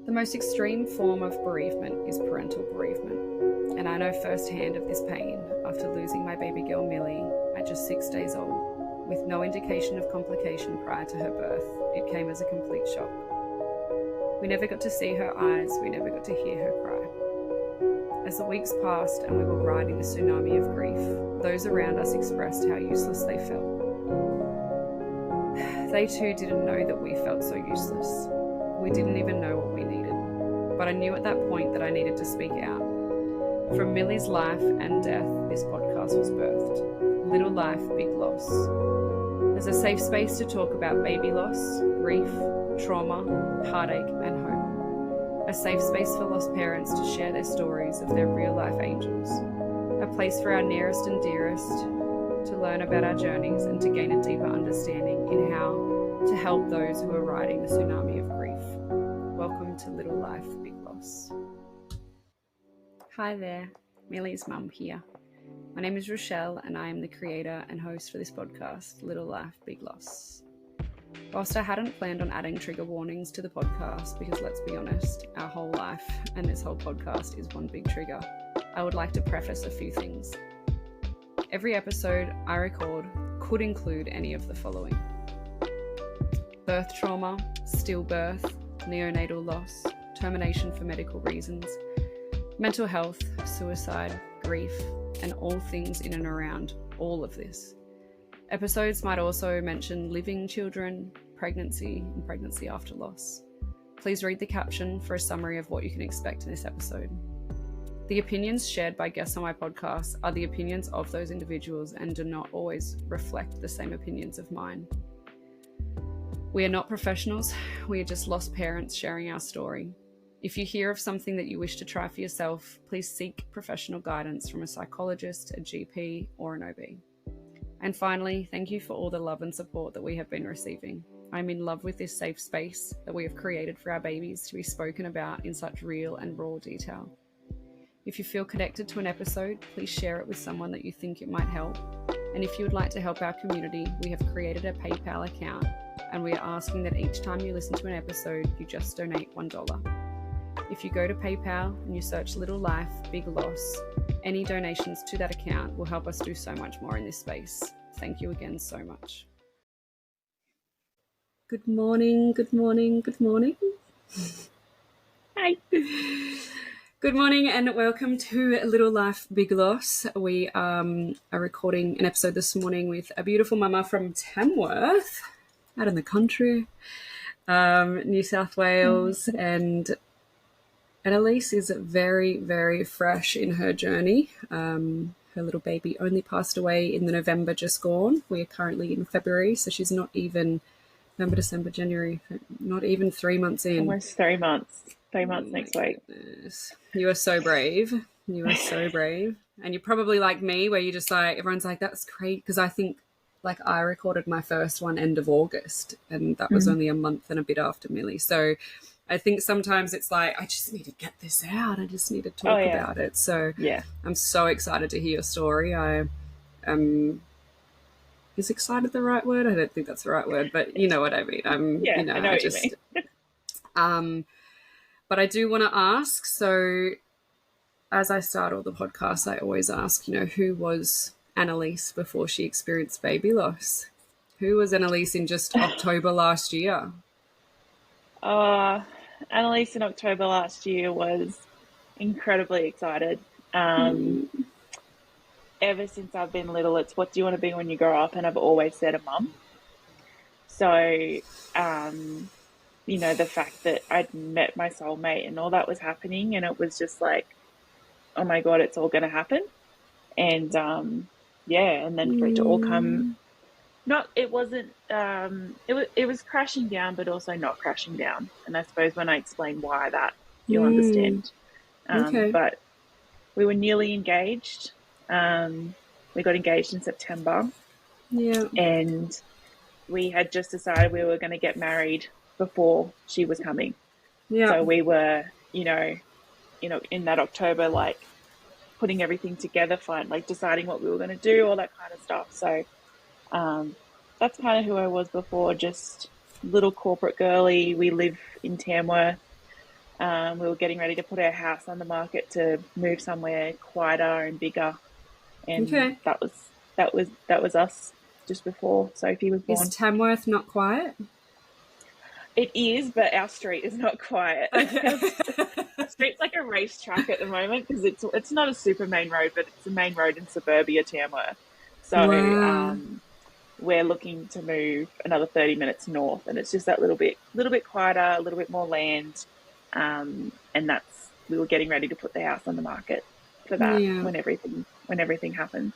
The most extreme form of bereavement is parental bereavement, and I know firsthand of this pain after losing my baby girl Milli at just 6 days old. With no indication of complication prior to her birth, it came as a complete shock. We never got to see her eyes, we never got to hear her cry. As the weeks passed and we were riding the tsunami of grief, those around us expressed how useless they felt. They too didn't know that we felt so useless. We didn't even know what we needed. But I knew at that point that I needed to speak out. From Milli's life and death, this podcast was birthed. Little Life, Big Loss. There's a safe space to talk about baby loss, grief, trauma, heartache, and hope. A safe space for lost parents to share their stories of their real-life angels. A place for our nearest and dearest to learn about our journeys and to gain a deeper understanding in how to help those who are riding the tsunami of grief. Welcome to Little Life, Big Loss. Hi there, Milli's mum here. My name is Rochelle and I am the creator and host for this podcast, Little Life, Big Loss. Whilst I hadn't planned on adding trigger warnings to the podcast, because let's be honest, our whole life and this whole podcast is one big trigger, I would like to preface a few things. Every episode I record could include any of the following: birth trauma, stillbirth, neonatal loss, termination for medical reasons, mental health, suicide, grief, and all things in and around all of this. Episodes might also mention living children, pregnancy, and pregnancy after loss. Please read the caption for a summary of what you can expect in this episode. The opinions shared by guests on my podcast are the opinions of those individuals and do not always reflect the same opinions of mine. We are not professionals, we are just lost parents sharing our story. If you hear of something that you wish to try for yourself, please seek professional guidance from a psychologist, a GP, or an OB. And finally, thank you for all the love and support that we have been receiving. I'm in love with this safe space that we have created for our babies to be spoken about in such real and raw detail. If you feel connected to an episode, please share it with someone that you think it might help. And if you would like to help our community, we have created a PayPal account, and we are asking that each time you listen to an episode, you just donate $1. If you go to PayPal and you search Little Life, Big Loss, any donations to that account will help us do so much more in this space. Thank you again so much. Good morning, good morning, good morning. Hi. Good morning and welcome to Little Life, Big Loss. We are recording an episode this morning with a beautiful mama from Tamworth, out in the country, New South Wales, and Annelise is very, very fresh in her journey. Her little baby only passed away in the November just gone. We are currently in February, so she's not even November, December, January, not even 3 months in. Almost 3 months. 3 months next week. Goodness. You are so brave. You are so brave. And you're probably like me, where you just like, everyone's like, that's great. Because I think, like, I recorded my first one end of August, and that was only a month and a bit after Milli. So I think sometimes it's like, I just need to get this out. I just need to talk about it. So yeah, I'm so excited to hear your story. I is excited the right word? I don't think that's the right word, but you know what I mean. I know what you mean. But I do want to ask, so as I start all the podcasts, I always ask, who was Annelise before she experienced baby loss? Who was Annelise in just October last year? Annelise in October last year was incredibly excited. Ever since I've been little, it's what do you want to be when you grow up? And I've always said a mum. So, the fact that I'd met my soulmate and all that was happening, and it was just like, oh my God, it's all going to happen. And, and then for it to all come, it was crashing down, but also not crashing down. And I suppose when I explain why that, you'll understand. Okay. But we were nearly engaged. We got engaged in September. Yeah. And we had just decided we were going to get married before she was coming. Yeah. So we were, in that October, like putting everything together, deciding what we were going to do, all that kind of stuff. So that's kind of who I was before, just little corporate girly. We live in Tamworth. We were getting ready to put our house on the market to move somewhere quieter and bigger, and Okay. that was us just before Sophie was born. Is Tamworth not quiet? It is, but our street is not quiet. Okay. Our street's like a racetrack at the moment because it's not a super main road, but it's a main road in suburbia Tamworth. So Wow. we're looking to move another 30 minutes north, and it's just that little bit quieter, a little bit more land, and we were getting ready to put the house on the market for that when everything happened.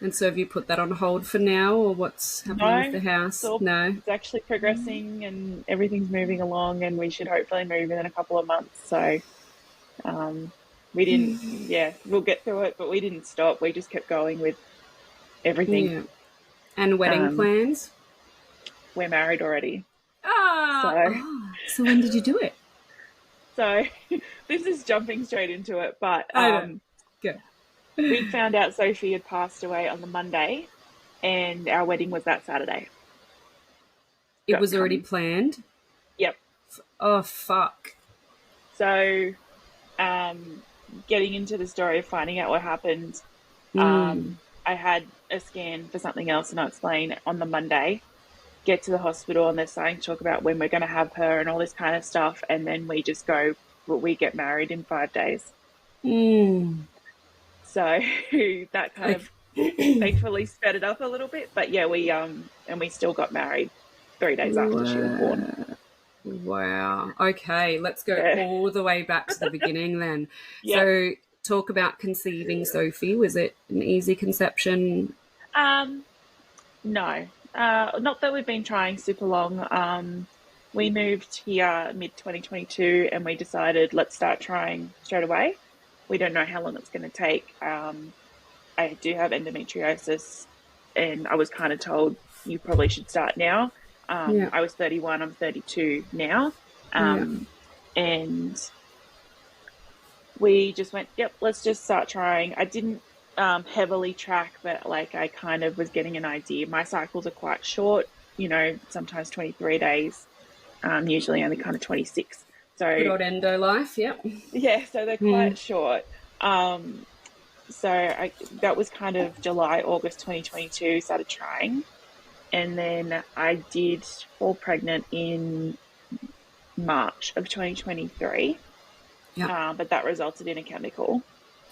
And so have you put that on hold for now, or what's happening with the house? It's actually progressing and everything's moving along, and we should hopefully move in a couple of months. So we didn't, we'll get through it, but we didn't stop. We just kept going with everything. Yeah. And wedding plans? We're married already. So when did you do it? So this is jumping straight into it, but Good. We found out Sophie had passed away on the Monday, and our wedding was that Saturday. It was already planned? Yep. Oh, fuck. So, getting into the story of finding out what happened, I had a scan for something else, and I'll explain on the Monday. Get to the hospital, and they're starting to talk about when we're going to have her and all this kind of stuff, and then we just go, we get married in 5 days. So that kind of thankfully sped it up a little bit. But yeah, we still got married 3 days after she was born. Wow. Okay, let's go all the way back to the beginning then. Yep. So talk about conceiving Sophie. Was it an easy conception? No. Not that we've been trying super long. We moved here mid-2022 and we decided let's start trying straight away. We don't know how long it's going to take. I do have endometriosis, and I was kind of told you probably should start now. I was 31, I'm 32 now. And we just went, yep, let's just start trying. I didn't heavily track, but like I kind of was getting an idea. My cycles are quite short, sometimes 23 days, usually only kind of 26. So good old endo life, yep. Yeah, so they're quite short. So that was kind of July, August 2022, started trying. And then I did fall pregnant in March of 2023. But that resulted in a chemical.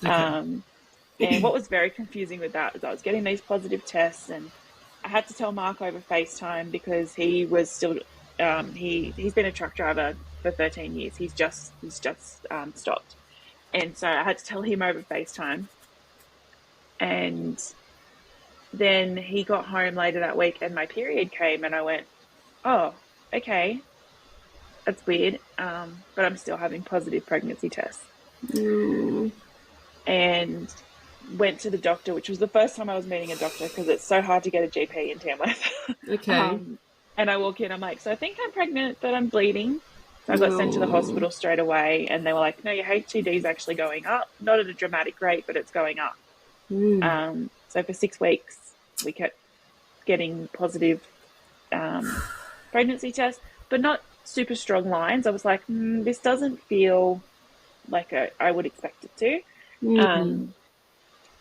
Okay. And what was very confusing with that is I was getting these positive tests, and I had to tell Mark over FaceTime because he was still, he's been a truck driver for 13 years. He's just stopped. And so I had to tell him over FaceTime. And then he got home later that week and my period came, and I went, oh, okay, that's weird. But I'm still having positive pregnancy tests. And went to the doctor, which was the first time I was meeting a doctor because it's so hard to get a GP in Tamworth. Okay. And I walk in, I'm like, so I think I'm pregnant, but I'm bleeding. So I got sent to the hospital straight away, and they were like, no, your HCD is actually going up. Not at a dramatic rate, but it's going up. So for 6 weeks, we kept getting positive pregnancy tests, but not super strong lines. I was like, this doesn't feel like I would expect it to.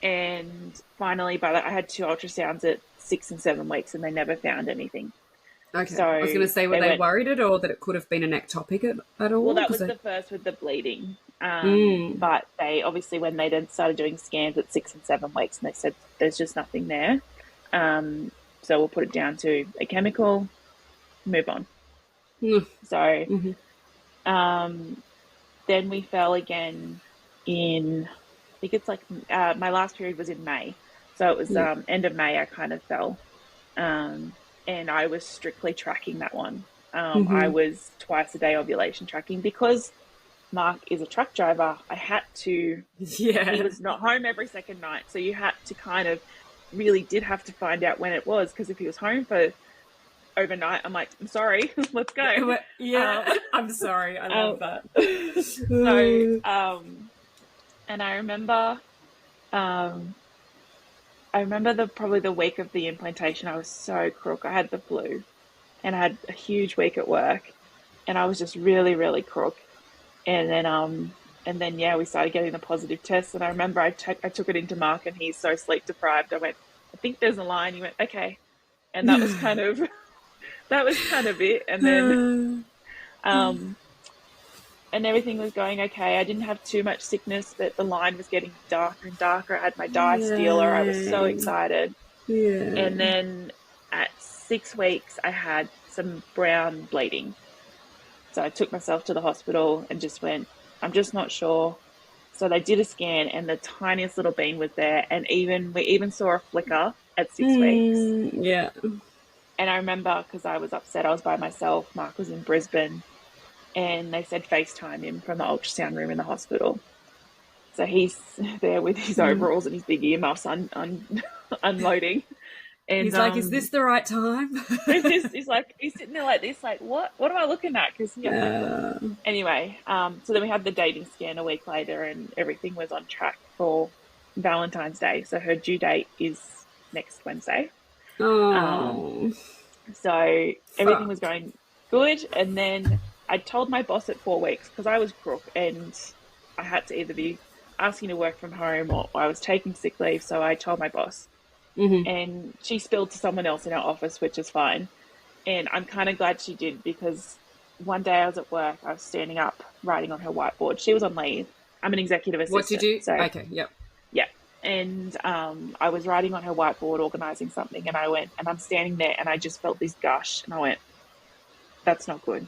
And finally, I had 2 ultrasounds at 6 and 7 weeks, and they never found anything. Okay. So I was going to say, were they worried at all that it could have been an ectopic at all? Well, that was the first with the bleeding. But they obviously, when they then started doing scans at 6 and 7 weeks, and they said there's just nothing there. So we'll put it down to a chemical, move on. So then we fell again in, I think it's like my last period was in May. So it was end of May I kind of fell. And I was strictly tracking that one. I was twice a day ovulation tracking because Mark is a truck driver. I had to, he was not home every second night. So you had to kind of really did have to find out when it was, because if he was home for overnight, I'm like, I'm sorry, let's go. I'm sorry. I love that. So, and I remember probably the week of the implantation, I was so crook. I had the flu and I had a huge week at work and I was just really, really crook. And then yeah, we started getting the positive tests. And I remember I took it into Mark, and he's so sleep deprived. I went, I think there's a line. He went, okay. And that was kind of it. And then um, and everything was going okay. I didn't have too much sickness, but the line was getting darker and darker. I had my dye stealer. I was so excited. Yeah. And then at 6 weeks, I had some brown bleeding. So I took myself to the hospital and just went, I'm just not sure. So they did a scan, and the tiniest little bean was there. And we even saw a flicker at 6 weeks. Yeah. And I remember, because I was upset, I was by myself. Mark was in Brisbane, and they said FaceTime him from the ultrasound room in the hospital. So he's there with his overalls and his big earmuffs unloading. And he's like, is this the right time? he's sitting there like this, like, what am I looking at? Because anyway, so then we had the dating scan a week later, and everything was on track for Valentine's Day. So her due date is next Wednesday. Oh. So everything was going good. And then I told my boss at 4 weeks, because I was crook and I had to either be asking to work from home or I was taking sick leave. So I told my boss. And she spilled to someone else in our office, which is fine. And I'm kind of glad she did, because one day I was at work, I was standing up writing on her whiteboard. She was on leave. I'm an executive assistant. What did you do? So, okay, yep. Yeah. And I was writing on her whiteboard, organising something, and I'm standing there, and I just felt this gush, and I went, that's not good.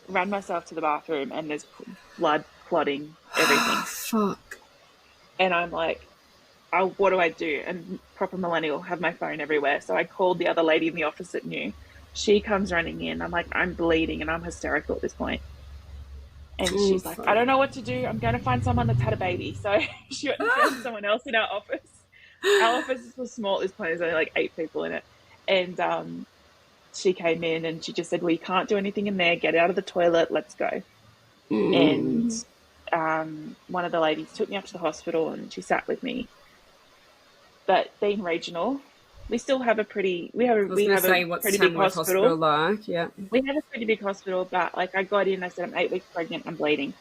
Ran myself to the bathroom, and there's blood clotting everything. Fuck. And I'm like, what do I do? And proper millennial, have my phone everywhere. So I called the other lady in the office that knew. She comes running in. I'm like, I'm bleeding, and I'm hysterical at this point. And she's like, I don't know what to do. I'm going to find someone that's had a baby. So she went and found someone else in our office. Our office was small at this point. There's only like 8 people in it. And she came in, and she just said, well, you can't do anything in there. Get out of the toilet. Let's go. And one of the ladies took me up to the hospital, and she sat with me. But being regional, we still have a pretty big hospital. Like, yeah. We have a pretty big hospital, but like I got in, I said, I'm 8 weeks pregnant, I'm bleeding.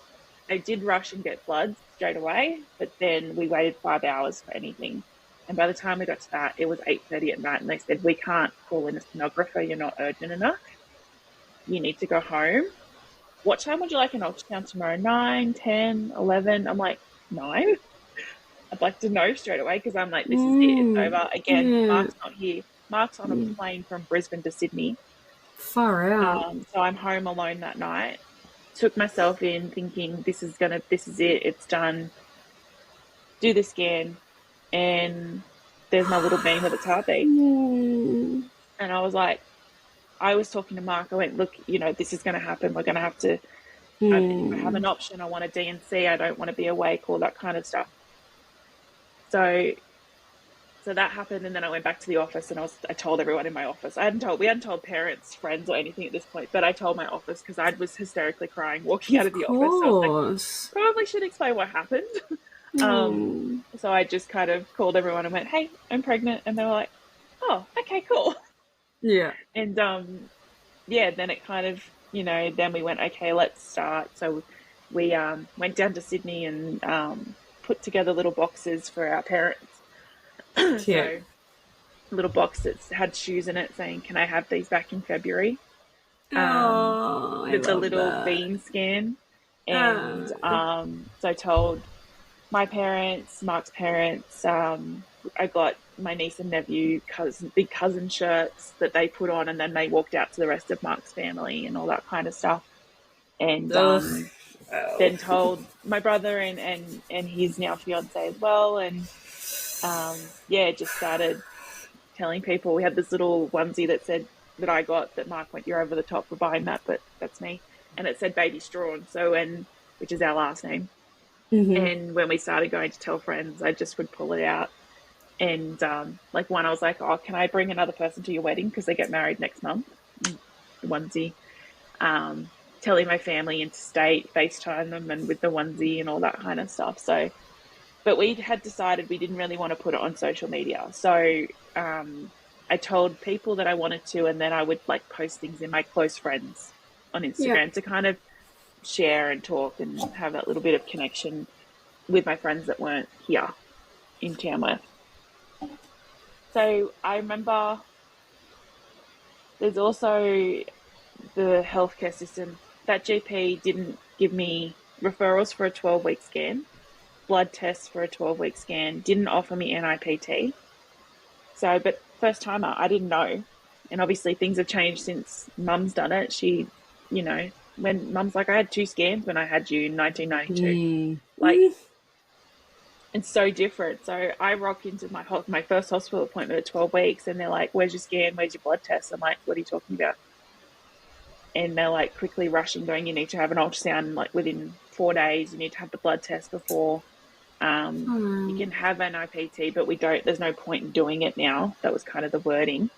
I did rush and get bloods straight away, but then we waited 5 hours for anything. And by the time we got to that, it was 8:30 at night, and they said, we can't call in a sonographer, you're not urgent enough. You need to go home. What time would you like an ultrasound tomorrow? 9, 10, 11? I'm like, 9? I'd like to know straight away, because I'm like, this is it, it's over. Again, Mark's not here. Mark's on a plane from Brisbane to Sydney. Far out. So I'm home alone that night. Took myself in thinking, this is it, it's done. Do the scan, and there's my little bean with its heartbeat. And I was like, I was talking to Mark, I went, look, this is going to happen. We're going to have to, if I have an option, I want a DNC, I don't want to be awake, all that kind of stuff. So that happened, and then I went back to the office, and I told everyone in my office. We hadn't told parents, friends, or anything at this point, but I told my office, because I was hysterically crying walking out of the office. So I was like, probably should explain what happened. So I just kind of called everyone and went, hey, I'm pregnant. And they were like, oh, okay, cool. Yeah. And then it kind of, then we went, okay, let's start. So we went down to Sydney and put together little boxes for our parents. So little box that had shoes in it saying, can I have these back in February? With the little bean scan. And so I told my parents, Mark's parents, I got my niece and nephew big cousin shirts that they put on, and then they walked out to the rest of Mark's family and all that kind of stuff. And then told my brother and his now fiance as well, and just started telling people. We had this little onesie that I got that Mark went, you're over the top for buying that, but that's me, and it said baby Strawn, which is our last name. And when we started going to tell friends, I just would pull it out, and one I was like, oh, can I bring another person to your wedding, because they get married next month. The onesie. Telling my family interstate, FaceTime them, and with the onesie and all that kind of stuff. So, but we had decided we didn't really want to put it on social media. So I told people that I wanted to, and then I would post things in my close friends on Instagram to kind of share and talk and have that little bit of connection with my friends that weren't here in Tamworth. So I remember there's also the healthcare system. That GP didn't give me referrals for a 12-week scan, blood tests for a 12-week scan, didn't offer me NIPT. So, but first timer, I didn't know. And obviously things have changed since Mum's done it. She, you know, when Mum's like, I had 2 scans when I had you in 1992. Like, it's so different. So I rock into my first hospital appointment at 12 weeks and they're like, where's your scan? Where's your blood test? I'm like, what are you talking about? And they're like quickly rushing, going, you need to have an ultrasound like within 4 days. You need to have the blood test before. You can have an IPT, but there's no point in doing it now. That was kind of the wording.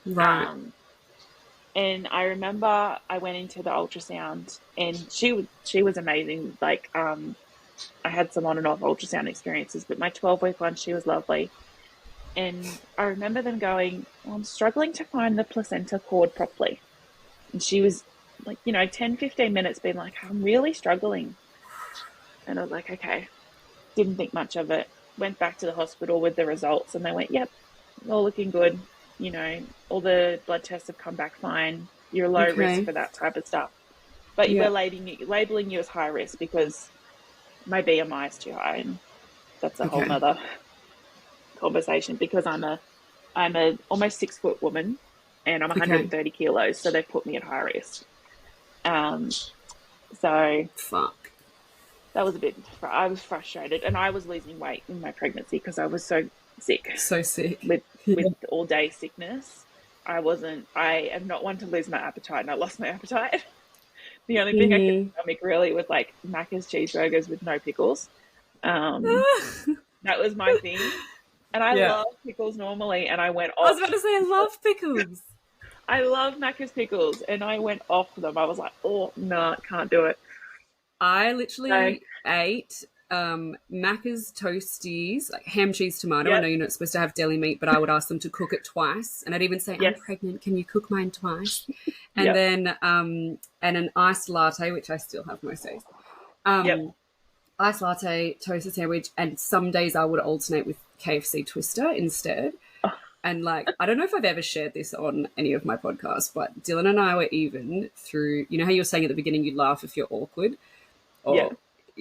Right. And I remember I went into the ultrasound and she was amazing. Like, I had some on and off ultrasound experiences, but my 12-week one, she was lovely. And I remember them going, well, I'm struggling to find the placenta cord properly. And she was like, 10, 15 minutes being like, I'm really struggling. And I was like, okay. Didn't think much of it. Went back to the hospital with the results and they went, yep, all looking good. All the blood tests have come back fine. You're low risk for that type of stuff. But we're labeling you as high risk because my BMI is too high. And that's a whole nother conversation because I'm a almost 6 foot woman and I'm 130 kilos. So they put me at high risk. So fuck. That was I was frustrated and I was losing weight in my pregnancy because I was so sick. With all day sickness. I am not one to lose my appetite and I lost my appetite. The only thing I could stomach really was like Macca's cheeseburgers with no pickles. That was my thing. And I love pickles normally and I went off. I was about to say, I love pickles. I love Macca's pickles and I went off them. I was like, oh, no, can't do it. I literally ate Macca's toasties, like ham, cheese, tomato. I know you're not supposed to have deli meat, but I would ask them to cook it twice. And I'd even say, I'm pregnant, can you cook mine twice? And then and an iced latte, which I still have most days. Iced latte, toasted sandwich, and some days I would alternate with KFC Twister instead. And like, I don't know if I've ever shared this on any of my podcasts, but Dylan and I were even through, you know how you were saying at the beginning you laugh if you're awkward?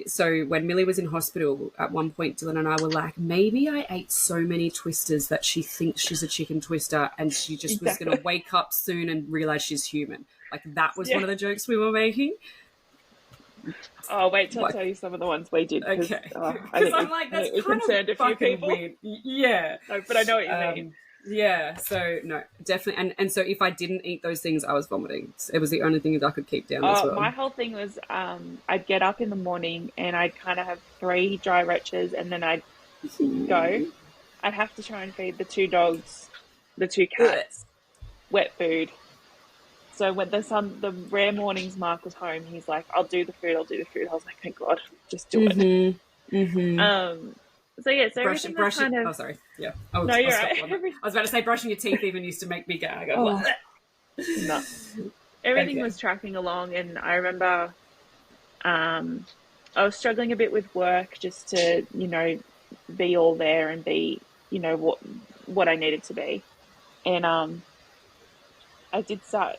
So when Milli was in hospital, at one point Dylan and I were like, maybe I ate so many Twisters that she thinks she's a chicken twister and she just was going to wake up soon and realise she's human. Like that was one of the jokes we were making. Oh, wait till I tell you some of the ones we did. Because I'm like, that's kind of fucking weird. Yeah. No, but I know what you mean. Yeah, so no, definitely. And so if I didn't eat those things, I was vomiting. It was the only thing that I could keep down as well. My whole thing was I'd get up in the morning and I'd kind of have 3 dry retches and then I'd go. I'd have to try and feed the 2 dogs, the 2 cats, wet food. So when the rare mornings Mark was home, he's like, I'll do the food. I was like, thank God, just do it. So everything was kind of... Oh, sorry. Yeah. No, you're right. I was about to say brushing your teeth even used to make me gag. No. Everything was tracking along, and I remember I was struggling a bit with work just to, be all there and be, what I needed to be. And I did start,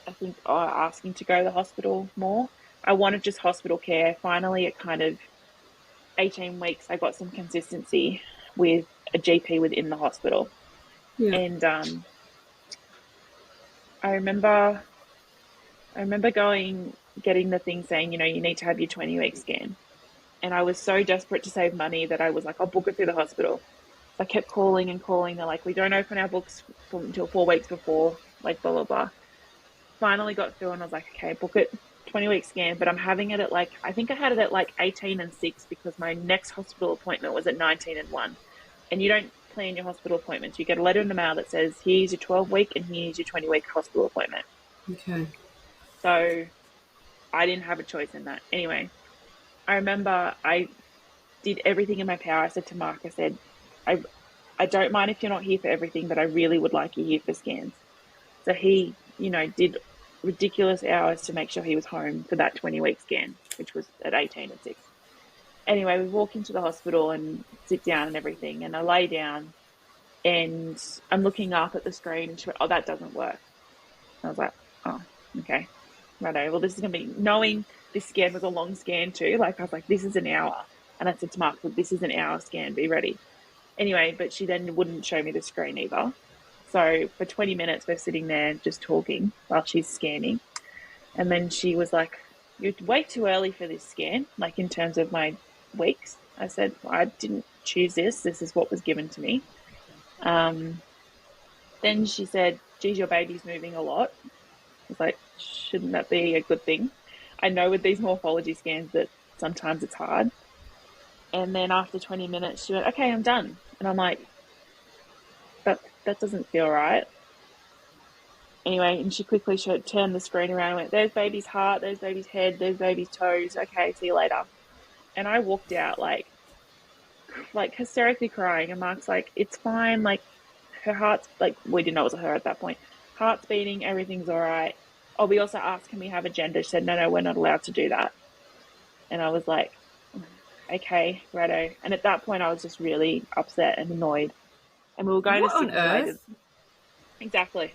I think, asking to go to the hospital more. I wanted just hospital care. Finally, it kind of... 18 weeks I got some consistency with a GP within the hospital. And I remember getting the thing saying, you need to have your 20-week scan. And I was so desperate to save money that I was like, I'll book it through the hospital. So I kept calling and calling. They're like, we don't open our books until 4 weeks before, like blah, blah, blah. Finally got through and I was like, okay, book it. 20-week scan, but I'm having it at I think I had it at 18 and 6 because my next hospital appointment was at 19 and 1. And you don't plan your hospital appointments. You get a letter in the mail that says, here's your 12-week and here's your 20-week hospital appointment. Okay. So I didn't have a choice in that. Anyway, I remember I did everything in my power. I said to Mark, I said, I don't mind if you're not here for everything, but I really would like you here for scans. So he, did ridiculous hours to make sure he was home for that 20-week scan, which was at 18 and 6. Anyway, we walk into the hospital and sit down and everything, and I lay down and I'm looking up at the screen and she went, oh, that doesn't work. I was like, oh, okay, righto. Well, this is going to be, knowing this scan was a long scan too, like I was like, this is an hour. And I said to Mark, well, this is an hour scan, be ready. Anyway, but she then wouldn't show me the screen either. So for 20 minutes, we're sitting there just talking while she's scanning. And then she was like, you're way too early for this scan, like in terms of my weeks. I said, well, I didn't choose this. This is what was given to me. Then she said, geez, your baby's moving a lot. I was like, shouldn't that be a good thing? I know with these morphology scans that sometimes it's hard. And then after 20 minutes, she went, okay, I'm done. And I'm like, that doesn't feel right. Anyway, and she quickly turned the screen around and went, there's baby's heart, there's baby's head, there's baby's toes. Okay, see you later. And I walked out like hysterically crying. And Mark's like, it's fine. Like, her heart's, like, we didn't know it was her at that point. Heart's beating, everything's all right. Oh, we also asked, can we have a gender? She said, no, we're not allowed to do that. And I was like, okay, righto. And at that point, I was just really upset and annoyed. And we were going to Sydney later. Exactly.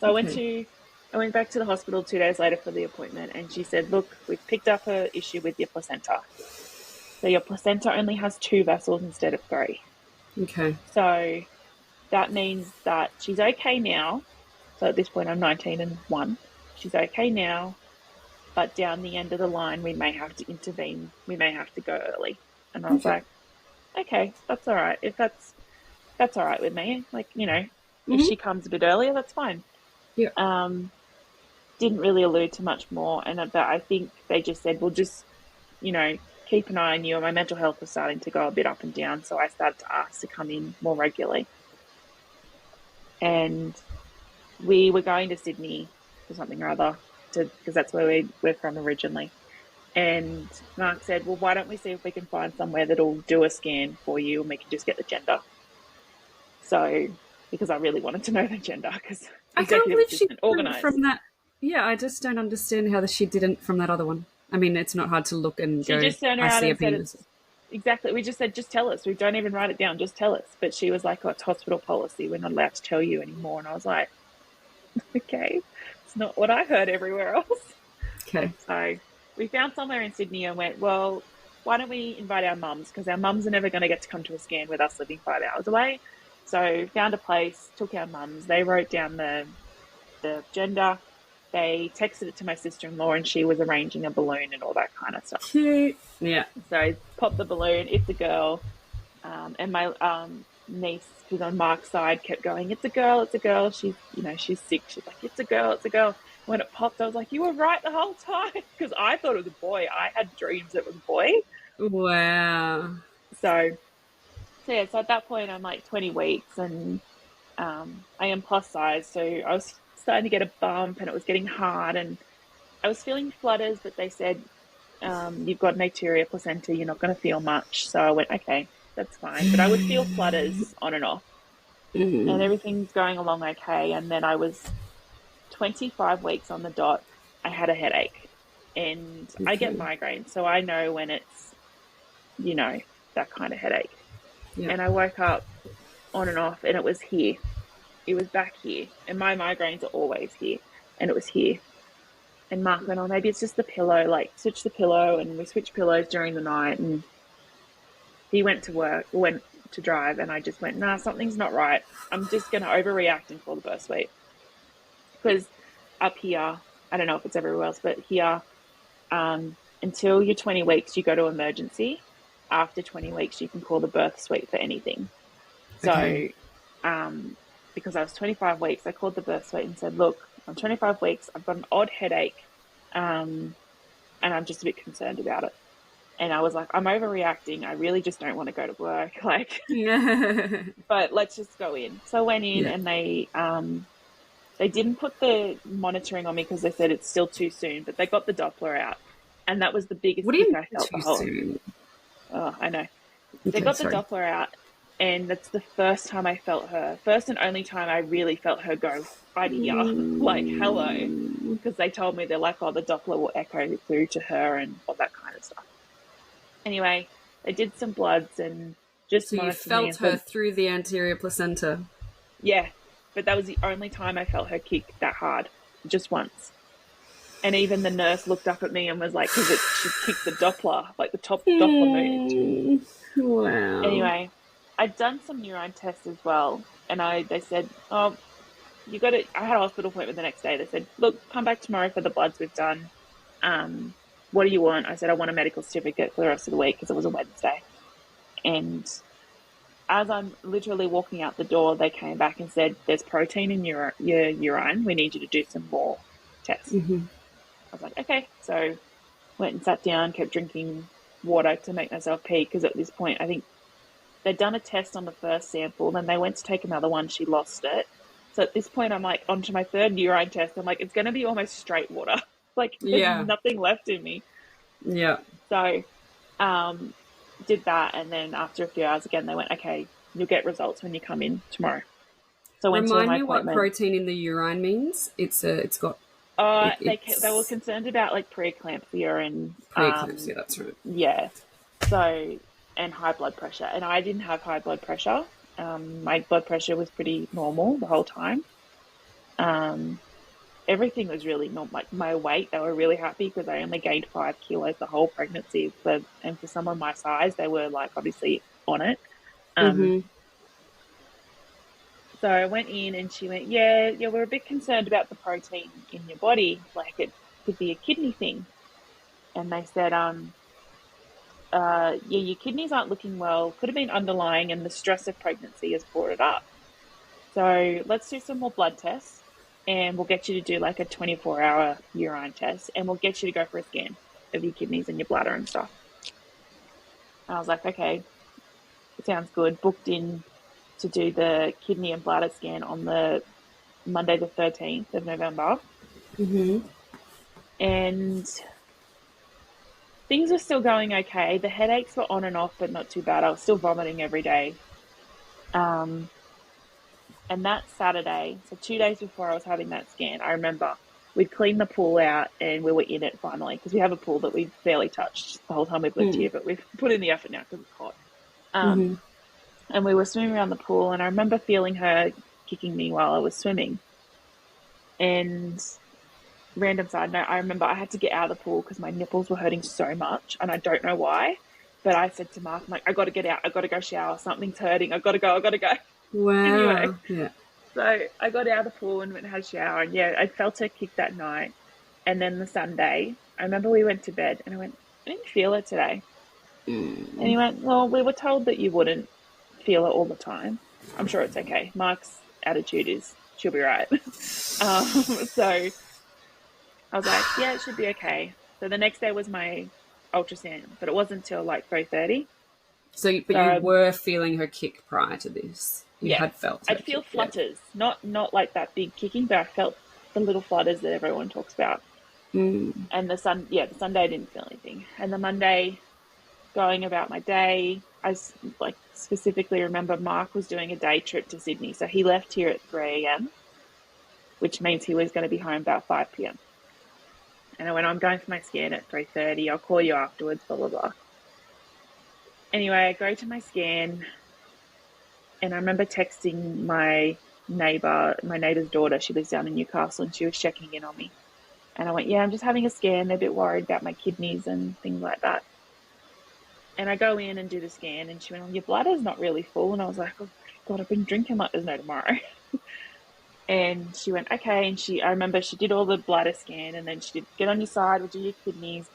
So okay. I went back to the hospital 2 days later for the appointment, and she said, look, we've picked up an issue with your placenta. So your placenta only has 2 vessels instead of 3. Okay. So that means that she's okay now. So at this point, I'm 19 and 1. She's okay now, but down the end of the line, we may have to intervene. We may have to go early. And I was like, okay, that's all right. If that's all right with me. Like, you know, if she comes a bit earlier, that's fine. Yeah. Didn't really allude to much more. And I think they just said, well, just, you know, keep an eye on you. And my mental health was starting to go a bit up and down. So I started to ask to come in more regularly. And we were going to Sydney for something or other, because that's where we're from originally. And Mark said, well, why don't we see if we can find somewhere that'll do a scan for you and we can just get the gender. So, because I really wanted to know the gender, because I can't believe she didn't from that. Yeah, I just don't understand how she didn't from that other one. I mean, it's not hard to look and she just turned around and said, exactly. We just said, just tell us. We don't even write it down. Just tell us. But she was like, oh, it's hospital policy. We're not allowed to tell you anymore. And I was like, okay, it's not what I heard everywhere else. Okay. So we found somewhere in Sydney and went, well, why don't we invite our mums? Because our mums are never going to get to come to a scan with us living 5 hours away. So found a place, took our mums. They wrote down the gender. They texted it to my sister-in-law, and she was arranging a balloon and all that kind of stuff. Cute. Yeah. So popped the balloon. It's a girl. And my niece, who's on Mark's side, kept going, it's a girl, it's a girl. She's, you know, she's sick. She's like, it's a girl, it's a girl. When it popped, I was like, you were right the whole time, because I thought it was a boy. I had dreams it was a boy. Wow. So at that point, I'm like 20 weeks, and I am plus size. So I was starting to get a bump, and it was getting hard, and I was feeling flutters, but they said, you've got an anterior placenta, you're not going to feel much. So I went, okay, that's fine. But I would feel flutters on and off, and everything's going along okay. And then I was 25 weeks on the dot. I had a headache, and I get migraines, so I know when it's, you know, that kind of headache. Yeah. And I woke up on and off, and it was here. It was back here. And my migraines are always here. And it was here. And Mark went, oh, maybe it's just the pillow. Like, switch the pillow. And we switched pillows during the night. And he went to drive. And I just went, nah, something's not right. I'm just going to overreact and call the birth suite. Because up here, I don't know if it's everywhere else, but here, until you're 20 weeks, you go to emergency. After 20 weeks, you can call the birth suite for anything. Okay. So, because I was 25 weeks, I called the birth suite and said, look, I'm 25 weeks, I've got an odd headache, and I'm just a bit concerned about it. And I was like, I'm overreacting. I really just don't want to go to work. Like, but let's just go in. So I went in, and they didn't put the monitoring on me because they said it's still too soon, but they got the Doppler out. And that was the biggest thing I felt the whole. Oh, I know. They got the Doppler out, And that's the first time I felt her, first and only time I really felt her go, Idia, like, hello. Because they told me, they're like, oh, the Doppler will echo through to her and all that kind of stuff. Anyway, they did some bloods and just So you monitored me felt and her said, through the anterior placenta. yeah, but that was the only time I felt her kick that hard, just once. And even the nurse looked up at me and was like, because she kicked the Doppler, like the top Doppler moved. Wow. Anyway, I'd done some urine tests as well, and they said, oh, you got to. I had a hospital appointment the next day. They said, look, come back tomorrow for the bloods we've done. What do you want? I said, I want a medical certificate for the rest of the week, because it was a Wednesday. And as I'm literally walking out the door, they came back and said, there's protein in your urine. We need you to do some more tests. I was like, okay. So went and sat down, kept drinking water to make myself pee, because at this point, I think they'd done a test on the first sample, then they went to take another one, she lost it. So at this point, I'm like, onto my third urine test. I'm like, it's going to be almost straight water. Like, there's nothing left in me. Yeah. So did that, and then after a few hours again, they went, okay, you'll get results when you come in tomorrow. So I went to my Remind me what appointment. protein in the urine means. It's got... They were concerned about, like, preeclampsia and... Preeclampsia, that's right. Yeah. So, and high blood pressure. And I didn't have high blood pressure. My blood pressure was pretty normal the whole time. Everything was really normal. Like, my weight, they were really happy, because I only gained 5 kilos the whole pregnancy. And for someone my size, they were, like, obviously on it. So I went in, and she went, yeah, we're a bit concerned about the protein in your body. Like, it could be a kidney thing. And they said, your kidneys aren't looking well. Could have been underlying, and the stress of pregnancy has brought it up. So let's do some more blood tests, and we'll get you to do, like, a 24-hour urine test, and we'll get you to go for a scan of your kidneys and your bladder and stuff. And I was like, okay, sounds good. Booked in to do the kidney and bladder scan on the Monday the 13th of November. And things were still going okay. The headaches were on and off, but not too bad. I was still vomiting every day. And that Saturday, so 2 days before I was having that scan, I remember we'd cleaned the pool out, and we were in it finally, because we have a pool that we've barely touched the whole time we've lived here, but we've put in the effort now because it's hot. And we were swimming around the pool, and I remember feeling her kicking me while I was swimming. And random side note, I remember I had to get out of the pool because my nipples were hurting so much, and I don't know why, but I said to Mark, I'm like, I got to get out, I got to go shower, something's hurting, I got to go. Wow. Anyway, yeah. So I got out of the pool and went and had a shower, and yeah, I felt her kick that night. And then the Sunday, I remember we went to bed, and I went, I didn't feel it today. And he went, well, we were told that you wouldn't feel it all the time. I'm sure it's okay. Mark's attitude is, she'll be right. So I was like, yeah, it should be okay. So the next day was my ultrasound, but it wasn't until like 3:30. So you were feeling her kick prior to this? You had felt her I'd feel kick, flutters, not like that big kicking, but I felt the little flutters that everyone talks about. And the Sunday I didn't feel anything. And the Monday, going about my day, I like specifically remember Mark was doing a day trip to Sydney. So he left here at 3 a.m, which means he was going to be home about 5 p.m. And I went, I'm going for my scan at 3:30. I'll call you afterwards, blah, blah, blah. Anyway, I go to my scan, and I remember texting my neighbour's daughter. She lives down in Newcastle, and she was checking in on me. And I went, yeah, I'm just having a scan. They're a bit worried about my kidneys and things like that. And I go in and do the scan, and she went, well, your bladder's not really full. And I was like, oh, God, I've been drinking like there's no tomorrow. And she went, okay. And I remember she did all the bladder scan, and then she did, get on your side, we'll do your kidneys.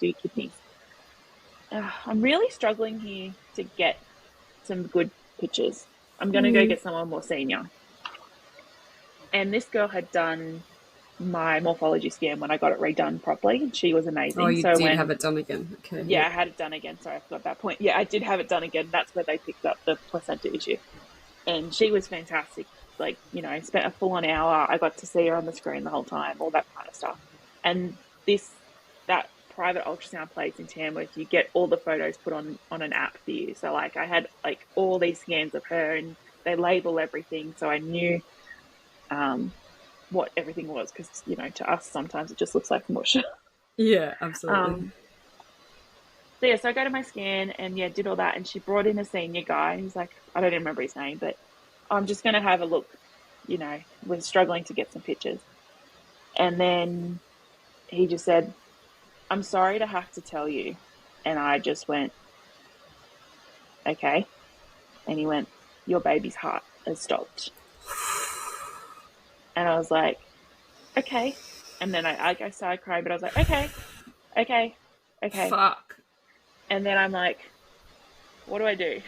I'm really struggling here to get some good pictures. I'm going to go get someone more senior. And this girl had done my morphology scan when I got it redone properly, and she was amazing. Oh, you did have it done again. Okay. Yeah, I had it done again. Sorry, I forgot that point. Yeah, I did have it done again. That's where they picked up the placenta issue. And she was fantastic. Like, you know, spent a full an hour. I got to see her on the screen the whole time, all that kind of stuff. And that private ultrasound place in Tamworth, you get all the photos put on an app for you. So like I had like all these scans of her, and they label everything, so I knew what everything was, because you know, to us sometimes it just looks like mush. Yeah, absolutely. So yeah, so I go to my scan and yeah, did all that, and she brought in a senior guy, and he's like, I don't even remember his name, but I'm just going to have a look, you know, we're struggling to get some pictures. And then he just said, I'm sorry to have to tell you. And I just went, okay. And he went, your baby's heart has stopped. And I was like, okay. And then I started crying, but I was like, okay. Fuck. And then I'm like, what do I do?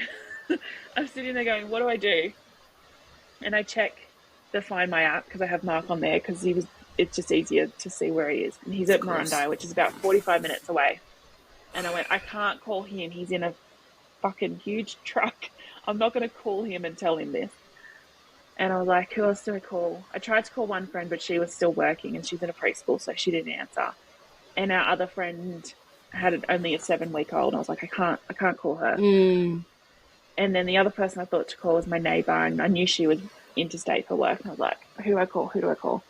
I'm sitting there going, what do I do? And I check the Find My app, because I have Mark on there, because it's just easier to see where he is. And he's at Morandi, which is about 45 minutes away. And I went, I can't call him. He's in a fucking huge truck. I'm not going to call him and tell him this. And I was like, who else do I call? I tried to call one friend, but she was still working, and she's in a preschool, so she didn't answer. And our other friend had only a 7-week-old. I was like, I can't call her. And then the other person I thought to call was my neighbour, and I knew she was interstate for work. And I was like, who do I call?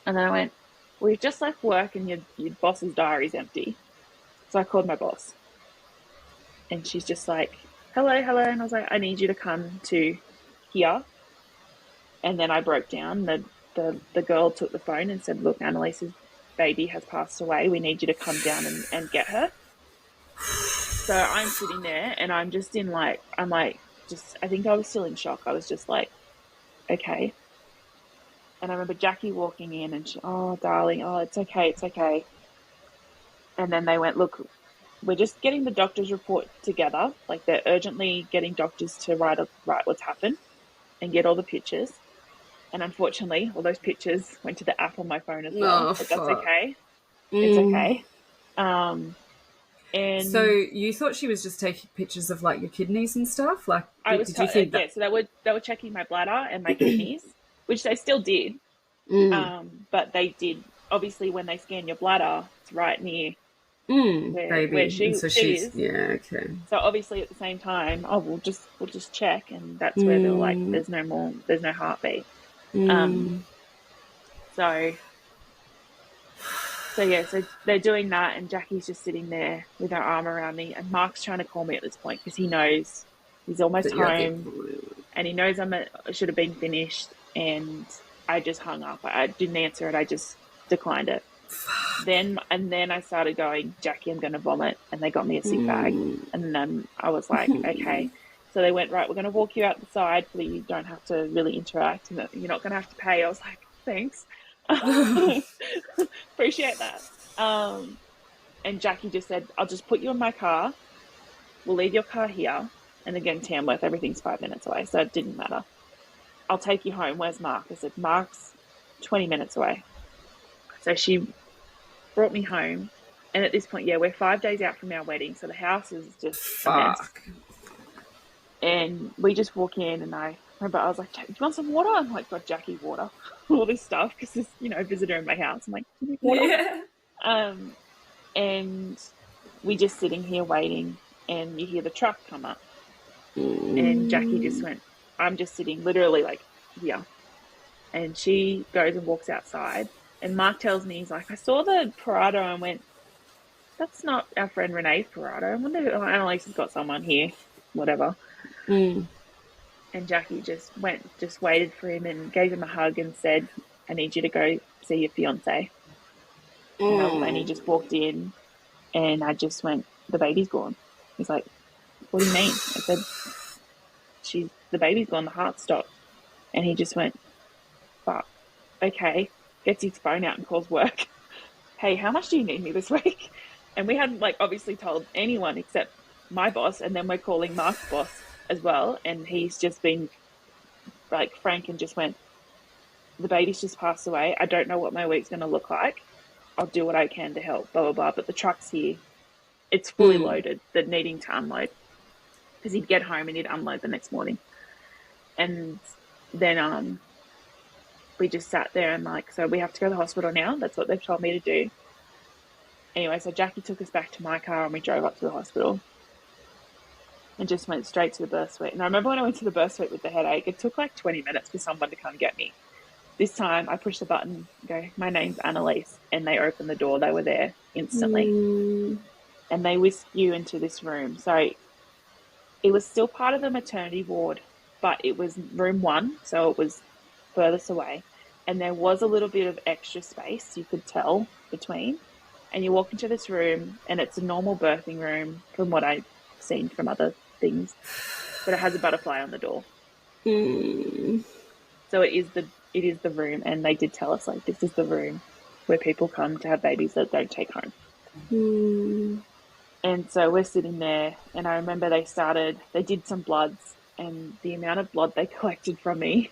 And then I went, well, you've just left work and your boss's diary's empty. So I called my boss. And she's just like, hello. And I was like, I need you to come to here. And then I broke down. The girl took the phone and said, look, Annelise's baby has passed away. We need you to come down and get her. So I'm sitting there, and I'm just in like, I think I was still in shock. I was just like, okay. And I remember Jackie walking in, and she, oh, darling, oh, it's okay. And then they went, look, we're just getting the doctor's report together. Like, they're urgently getting doctors to write what's happened and get all the pictures. And unfortunately, all those pictures went to the app on my phone as well. Oh, but that's okay. It's okay. And so you thought she was just taking pictures of like your kidneys and stuff? Like, did you think that? Yeah, so they were checking my bladder and my kidneys, which they still did. But they did, obviously, when they scan your bladder, it's right near where she is. Yeah, okay. So obviously at the same time, we'll just check, and that's where they're like, there's no heartbeat. So yeah, so they're doing that, and Jackie's just sitting there with her arm around me, and Mark's trying to call me at this point because he knows he's almost home, and he knows I should have been finished, and I just hung up. I didn't answer it. I just declined it. Then I started going, Jackie, I'm going to vomit, and they got me a sick bag, and then I was like, okay. So they went, right, we're going to walk you out the side so that you don't have to really interact, and that you're not going to have to pay. I was like, thanks. Appreciate that. And Jackie just said, I'll just put you in my car. We'll leave your car here. And again, Tamworth, everything's 5 minutes away, so it didn't matter. I'll take you home. Where's Mark? I said, Mark's 20 minutes away. So she brought me home. And at this point, yeah, we're 5 days out from our wedding, so the house is just a mess. And we just walk in, and I remember I was like, do you want some water? I'm like, got Jackie water, all this stuff, because there's, a visitor in my house. I'm like, do you need water? Yeah. And we just sitting here waiting, and you hear the truck come up. And Jackie just went, I'm just sitting literally like here. And she goes and walks outside. And Mark tells me, he's like, I saw the Parado and went, that's not our friend Renee's Parado. I wonder if Annelise has got someone here, whatever. And Jackie just waited for him and gave him a hug and said, I need you to go see your fiance. And he just walked in, and I just went, the baby's gone. He's like, what do you mean? I said, the baby's gone, the heart stopped. And he just went, fuck, okay. Gets his phone out and calls work. Hey, how much do you need me this week? And we hadn't obviously told anyone except my boss, and then we're calling Mark's boss as well, and he's just been frank and just went, the baby's just passed away. I don't know what my week's going to look like. I'll do what I can to help, blah, blah, blah. But the truck's here. It's fully loaded. They're needing to unload. Because he'd get home and he'd unload the next morning. And then we just sat there and so we have to go to the hospital now. That's what they've told me to do. Anyway, so Jackie took us back to my car and we drove up to the hospital and just went straight to the birth suite. And I remember when I went to the birth suite with the headache, it took like 20 minutes for someone to come get me. This time I pushed the button, go, my name's Annelise, and they opened the door. They were there instantly. And they whisked you into this room. So it was still part of the maternity ward, but it was room 1, so it was furthest away. And there was a little bit of extra space you could tell between. And you walk into this room, and it's a normal birthing room from what I've seen from other things, but it has a butterfly on the door. So it is the room, and they did tell us, like, this is the room where people come to have babies that don't take home. And so we're sitting there, and I remember they did some bloods, and the amount of blood they collected from me,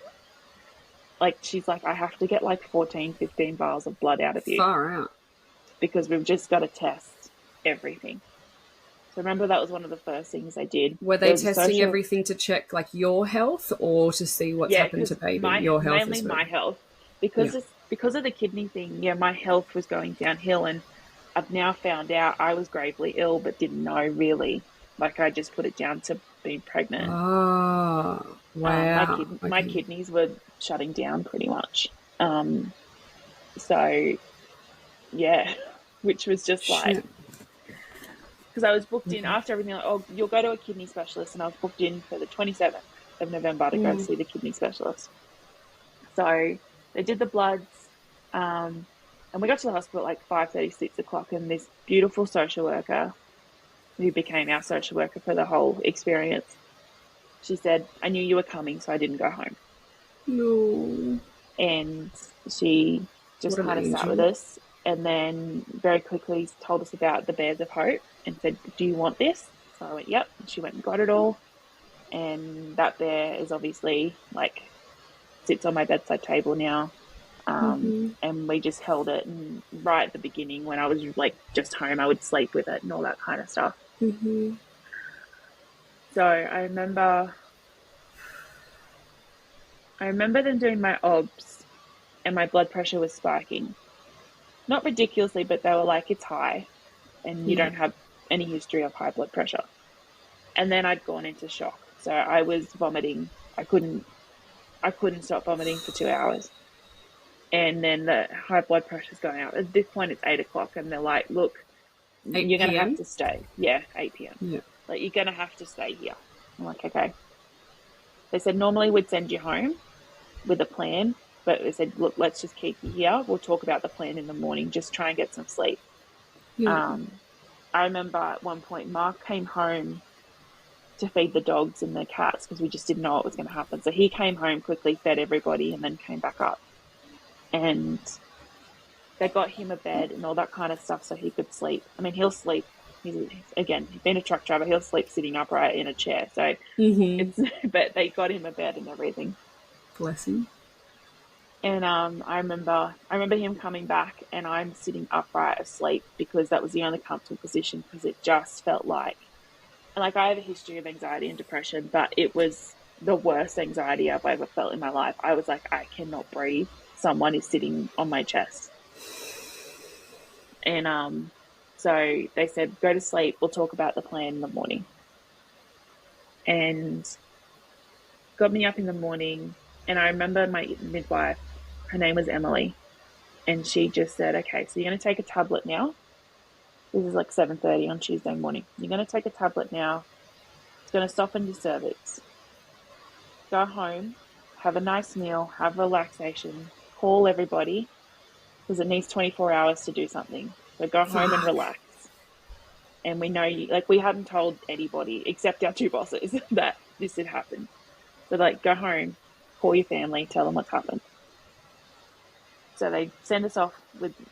like, she's like, I have to get like 14, 15 vials of blood out of you. Far out. Because we've just got to test everything. So remember, that was one of the first things they did. Were they testing everything to check like your health or to see what's happened to baby? Your health, mainly my health, because of the kidney thing. Yeah, my health was going downhill, and I've now found out I was gravely ill, but didn't know really. Like, I just put it down to being pregnant. Oh, wow! My kidneys were shutting down pretty much. So yeah, which was just like. Because I was booked in after everything, like, oh, you'll go to a kidney specialist, and I was booked in for the 27th of November to go see the kidney specialist. So they did the bloods, and we got to the hospital at like 5:30, 6 o'clock, and this beautiful social worker, who became our social worker for the whole experience, she said, I knew you were coming, so I didn't go home. No. And she just kind of sat with us, and then very quickly told us about the Bears of Hope and said, do you want this? So I went, yep. And she went and got it all. And that bear is obviously like sits on my bedside table now. And we just held it. And right at the beginning, when I was like just home, I would sleep with it and all that kind of stuff. So I remember them doing my obs, and my blood pressure was spiking. Not ridiculously, but they were like, it's high, and you don't have any history of high blood pressure. And then I'd gone into shock. So I was vomiting. I couldn't stop vomiting for 2 hours. And then the high blood pressure's going up. At this point, it's 8 o'clock, and they're like, look, you're going to have to stay. Yeah, 8 p.m. Yeah. Like, you're going to have to stay here. I'm like, okay. They said normally we'd send you home with a plan, but they said, look, let's just keep you here. We'll talk about the plan in the morning. Just try and get some sleep. I remember at one point Mark came home to feed the dogs and the cats because we just didn't know what was going to happen. So he came home quickly, fed everybody, and then came back up. And they got him a bed and all that kind of stuff so he could sleep. I mean, he'll sleep. He's been a truck driver. He'll sleep sitting upright in a chair. So but they got him a bed and everything. Bless him. And I remember him coming back, and I'm sitting upright asleep because that was the only comfortable position, because it just felt like, and like, I have a history of anxiety and depression, but it was the worst anxiety I've ever felt in my life. I was like, I cannot breathe. Someone is sitting on my chest. And so they said, go to sleep. We'll talk about the plan in the morning. And got me up in the morning. And I remember my midwife, her name was Emily, and she just said, okay, so you're going to take a tablet now. This is like 7:30 on Tuesday morning. You're going to take a tablet now. It's going to soften your cervix. Go home, have a nice meal, have relaxation, call everybody, because it needs 24 hours to do something. So go home and relax. And we know you, like, we hadn't told anybody except our 2 bosses that this had happened. So, like, go home, call your family, tell them what's happened. So they sent us off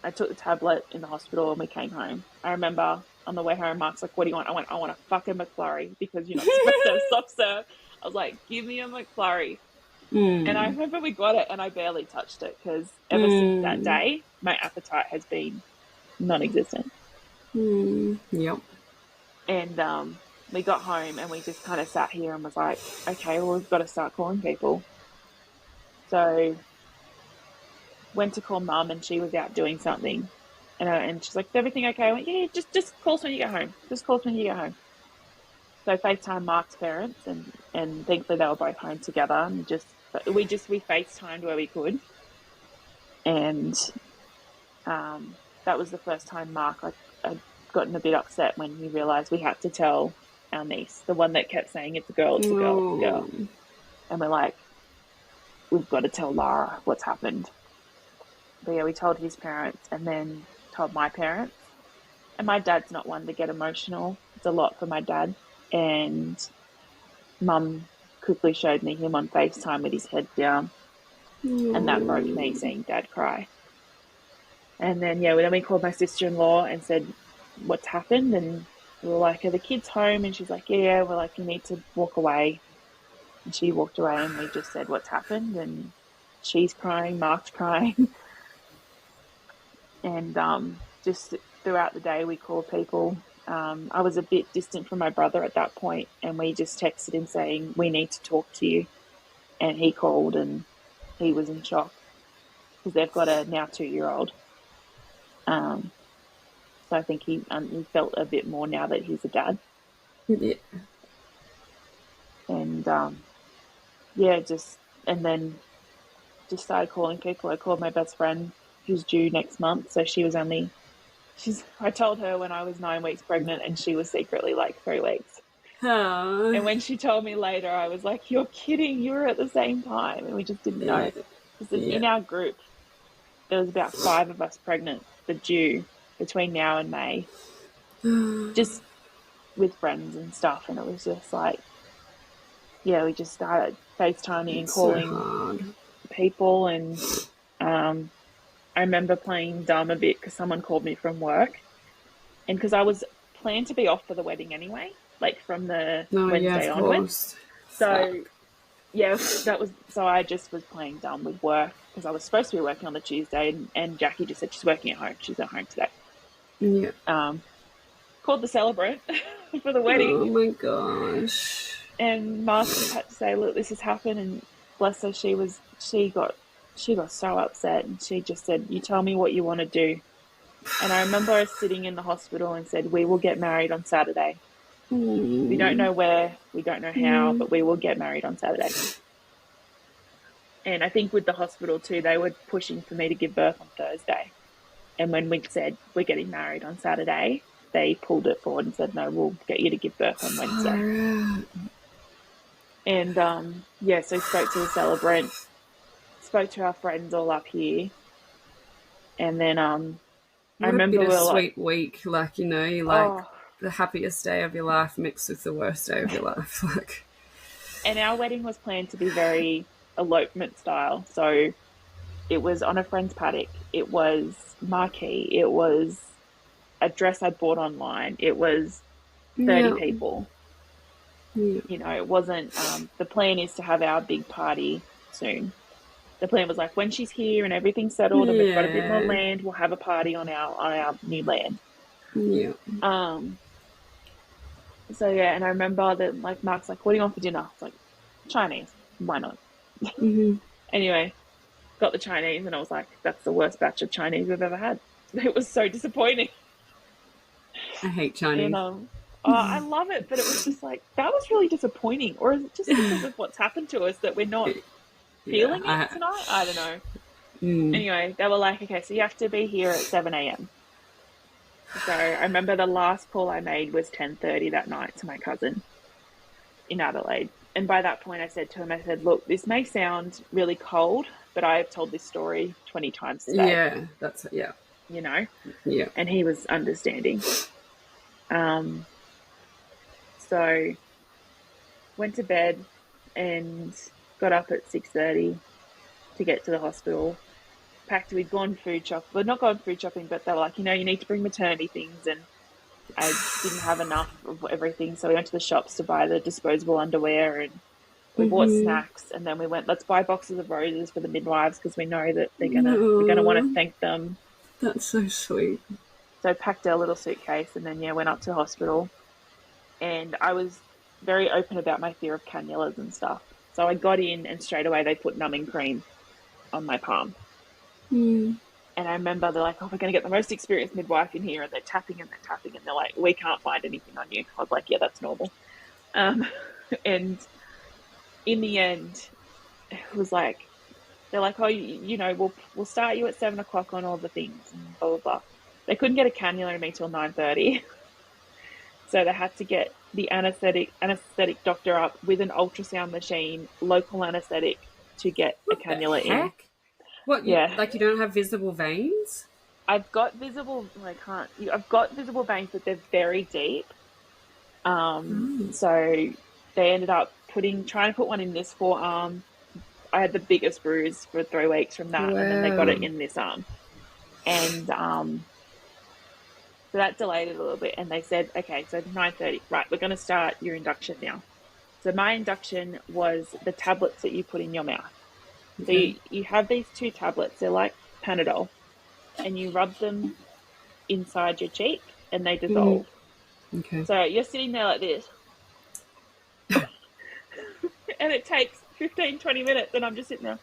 I took the tablet in the hospital, and we came home. I remember on the way home, Mark's like, what do you want? I want a fucking McFlurry, because you're not supposed to have soft serve. I was like, give me a McFlurry. And I remember we got it, and I barely touched it, because ever since that day, my appetite has been non-existent. Yep. And we got home, and we just kind of sat here and was like, okay, well, we've got to start calling people. So went to call Mum, and she was out doing something. And she's like, is everything okay? I went, yeah, just call us when you get home. Just call us when you get home. So I FaceTime Mark's parents, and thankfully they were both home together, and we FaceTimed where we could. And that was the first time Mark, like, had gotten a bit upset when he realised we had to tell our niece, the one that kept saying it's a girl, it's a girl, it's a girl. And we're like, we've got to tell Lara what's happened. But yeah, we told his parents and then told my parents. And my dad's not one to get emotional. It's a lot for my dad. And Mum quickly showed me him on FaceTime with his head down. And that broke me, seeing Dad cry. And then, yeah, then we called my sister-in-law and said, what's happened? And we were like, are the kids home? And she's like, yeah. We're like, you need to walk away. And she walked away, and we just said what's happened. And she's crying, Mark's crying. And just throughout the day, we called people. I was a bit distant from my brother at that point, and we just texted him saying, we need to talk to you. And he called, and he was in shock because they've got a now 2-year-old. So I think he felt a bit more now that he's a dad. Yeah. And and then just started calling people. I called my best friend, who's due next month. So I told her when I was 9 weeks pregnant, and she was secretly like 3 weeks. Oh. And when she told me later, I was like, you're kidding, you were at the same time. And we just didn't know. Because in our group, there was about 5 of us pregnant, but due between now and May, just with friends and stuff. And it was just like, yeah, we just started FaceTiming and calling people. And I remember playing dumb a bit because someone called me from work. And because I was planned to be off for the wedding anyway, like from the Wednesday onwards. So, yeah, so I just was playing dumb with work because I was supposed to be working on the Tuesday, and Jackie just said she's working at home. She's at home today. Yeah. Called the celebrant for the wedding. Oh my gosh. And Mark just had to say, look, this has happened. And bless her, she got so upset, and she just said, you tell me what you want to do. And I remember us sitting in the hospital and said, we will get married on Saturday. We don't know where, we don't know how, but we will get married on Saturday. And I think with the hospital too, they were pushing for me to give birth on Thursday. And when we said we're getting married on Saturday, they pulled it forward and said, no, we'll get you to give birth on Wednesday. And so spoke to the celebrant, spoke to our friends all up here. And then I remember we were sweet week, like, you know, you like the happiest day of your life mixed with the worst day of your life. Like, and our wedding was planned to be very elopement style. So it was on a friend's paddock. It was marquee. It was a dress I bought online. It was 30 people. Yeah. You know, it wasn't, the plan is to have our big party soon. The plan was like, when she's here and everything's settled and we've got a bit more land, we'll have a party on our new land. Yeah. So yeah, and I remember that, like, Mark's like, what do you want for dinner? It's like, Chinese. Why not? Anyway, got the Chinese, and I was like, that's the worst batch of Chinese we've ever had. It was so disappointing. I hate Chinese. And, I love it, but it was just like, that was really disappointing. Or is it just because of what's happened to us that we're not feeling it tonight? I don't know. Anyway, they were like, okay, so you have to be here at 7 a.m. So I remember the last call I made was 10:30 that night to my cousin in Adelaide. And by that point I said to him, I said, look, this may sound really cold, but I have told this story 20 times today. Yeah, that's it, yeah. You know? Yeah. And he was understanding. So went to bed and got up at 6:30 to get to the hospital. We'd gone food shopping, well, not gone food shopping, but they were like, you know, you need to bring maternity things, and I didn't have enough of everything, so we went to the shops to buy the disposable underwear, and we bought snacks, and then we went, let's buy boxes of roses for the midwives because we know that we're gonna want to thank them. That's so sweet. So I packed our little suitcase, and then went up to the hospital, and I was very open about my fear of cannulas and stuff. So I got in, and straight away they put numbing cream on my palm. And I remember they're like, oh, we're going to get the most experienced midwife in here. And they're tapping and they're like, we can't find anything on you. I was like, yeah, that's normal. And in the end, it was like, they're like, oh, you know, we'll start you at 7 o'clock on all the things and blah, blah, blah. They couldn't get a cannula in me till 9:30. So they had to get the anesthetic doctor up with an ultrasound machine, local anesthetic, to get a cannula in. What? Yeah, like you don't have visible veins? I've got visible. I've got visible veins, but they're very deep. So they ended up trying to put one in this forearm. I had the biggest bruise for 3 weeks from that, and then they got it in this arm, and so that delayed it a little bit. And they said, okay, so 9:30, right? We're going to start your induction now. So my induction was the tablets that you put in your mouth. So you have these 2 tablets. They're like Panadol, and you rub them inside your cheek, and they dissolve. Okay. So you're sitting there like this, and it takes 15-20 minutes, and I'm just sitting there.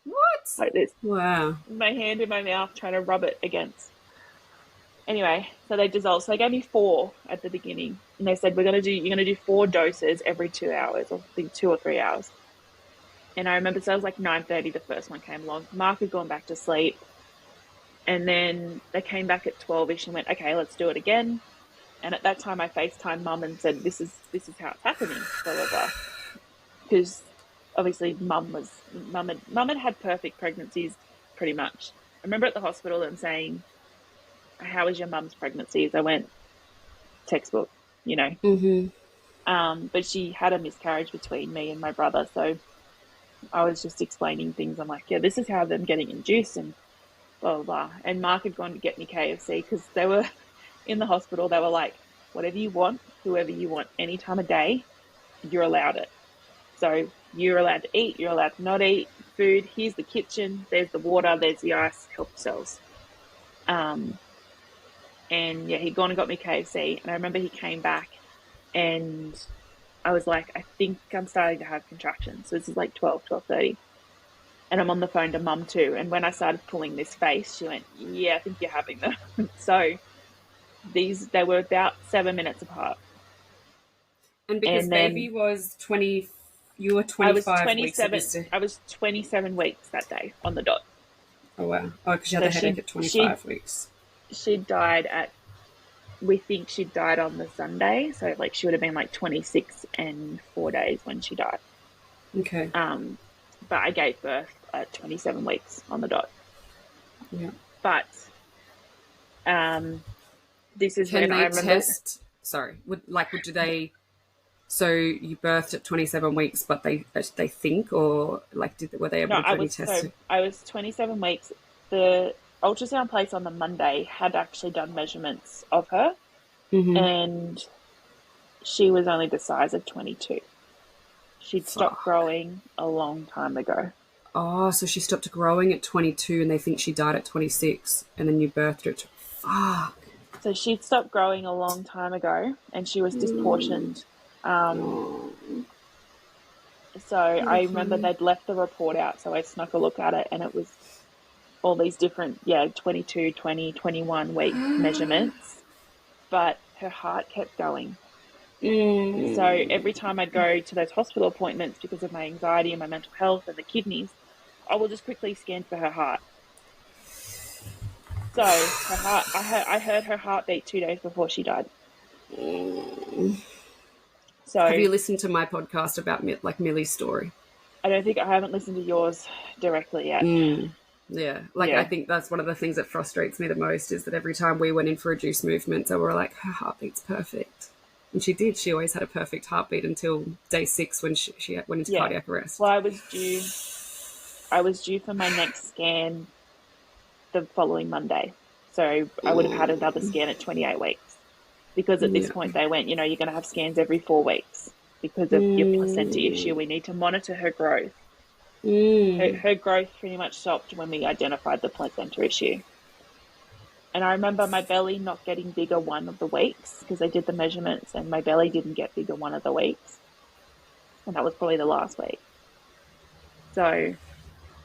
What? Like this. Wow. My hand in my mouth trying to rub it against. Anyway, so they dissolved. So they gave me 4 at the beginning, and they said, you're going to do 4 doses every 2 hours, or I think 2 or 3 hours. And I remember, so it was like 9:30, the first one came along. Mark had gone back to sleep, and then they came back at 12ish and went, okay, let's do it again. And at that time, I FaceTimed Mum and said, this is how it's happening, blah, blah, blah. Because obviously Mum had perfect pregnancies pretty much. I remember at the hospital them saying, how was your mum's pregnancies? I went, textbook, you know. But she had a miscarriage between me and my brother, so I was just explaining things. I'm like, yeah, this is how them getting induced and blah, blah, blah. And Mark had gone to get me KFC because they were in the hospital. They were like, whatever you want, whoever you want, any time of day, you're allowed it. So you're allowed to eat, you're allowed to not eat food. Here's the kitchen, there's the water, there's the ice, help yourselves. And yeah, he'd gone and got me KFC. And I remember he came back and I was like, I think I'm starting to have contractions. So this is like 12:30. And I'm on the phone to Mum too. And when I started pulling this face, she went, yeah, I think you're having them. So they were about 7 minutes apart. And because baby was 20, you were 25 weeks. I was 27 weeks that day on the dot. Oh, wow. Oh, because you had a headache at 25 weeks. She died we think she died on the Sunday. So like she would have been like 26 and 4 days when she died. Okay. But I gave birth at 27 weeks on the dot. Yeah. But this is when I remember. Sorry. Do they? So you birthed at 27 weeks, but they think, or like were they able to test? So I was 27 weeks. The ultrasound place on the Monday had actually done measurements of her, and she was only the size of 22. She'd stopped growing a long time ago. Oh, so she stopped growing at 22, and they think she died at 26, and then you birthed her. Fuck. So she'd stopped growing a long time ago, and she was disproportioned. So I remember they'd left the report out, so I snuck a look at it, and it was all these different, 22, 20, 21 week measurements, but her heart kept going. So every time I'd go to those hospital appointments because of my anxiety and my mental health and the kidneys, I will just quickly scan for her heart. So her heart, I heard her heartbeat 2 days before she died. So have you listened to my podcast about Milli's story? I haven't listened to yours directly yet. Yeah, I think that's one of the things that frustrates me the most is that every time we went in for reduced movements, they were like, her heartbeat's perfect. And she did. She always had a perfect heartbeat until day 6 when she went into cardiac arrest. Well, I was due for my next scan the following Monday. So I would have had another scan at 28 weeks. Because at this point they went, you're going to have scans every 4 weeks because of your placenta issue. We need to monitor her growth. Her growth pretty much stopped when we identified the placenta issue. And I remember my belly not getting bigger one of the weeks because they did the measurements and my belly didn't get bigger one of the weeks. And that was probably the last week. So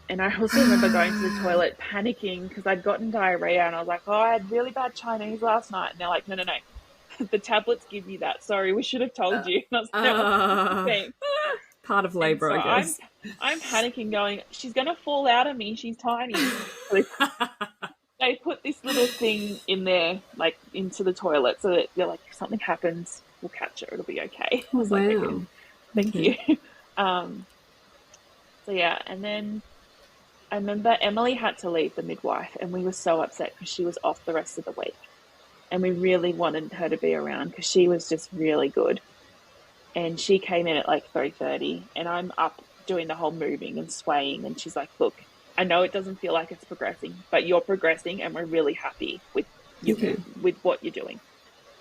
And I also remember going to the toilet panicking because I'd gotten diarrhea, and I was like, oh, I had really bad Chinese last night. And they're like, no, no, no. The tablets give you that. Sorry, we should have told you. And I was like, no, thanks. Part of And labour, so I guess. I'm panicking going, she's going to fall out of me. She's tiny. So they put this little thing in there, like into the toilet, so that they're like, if something happens, we'll catch her. It'll be okay. I was like, okay, thank you. So yeah, and then I remember Emily had to leave, the midwife, and we were so upset because she was off the rest of the week. And we really wanted her to be around because she was just really good. And she came in at like 3:30, and I'm up doing the whole moving and swaying. And she's like, look, I know it doesn't feel like it's progressing, but you're progressing and we're really happy with you, with what you're doing.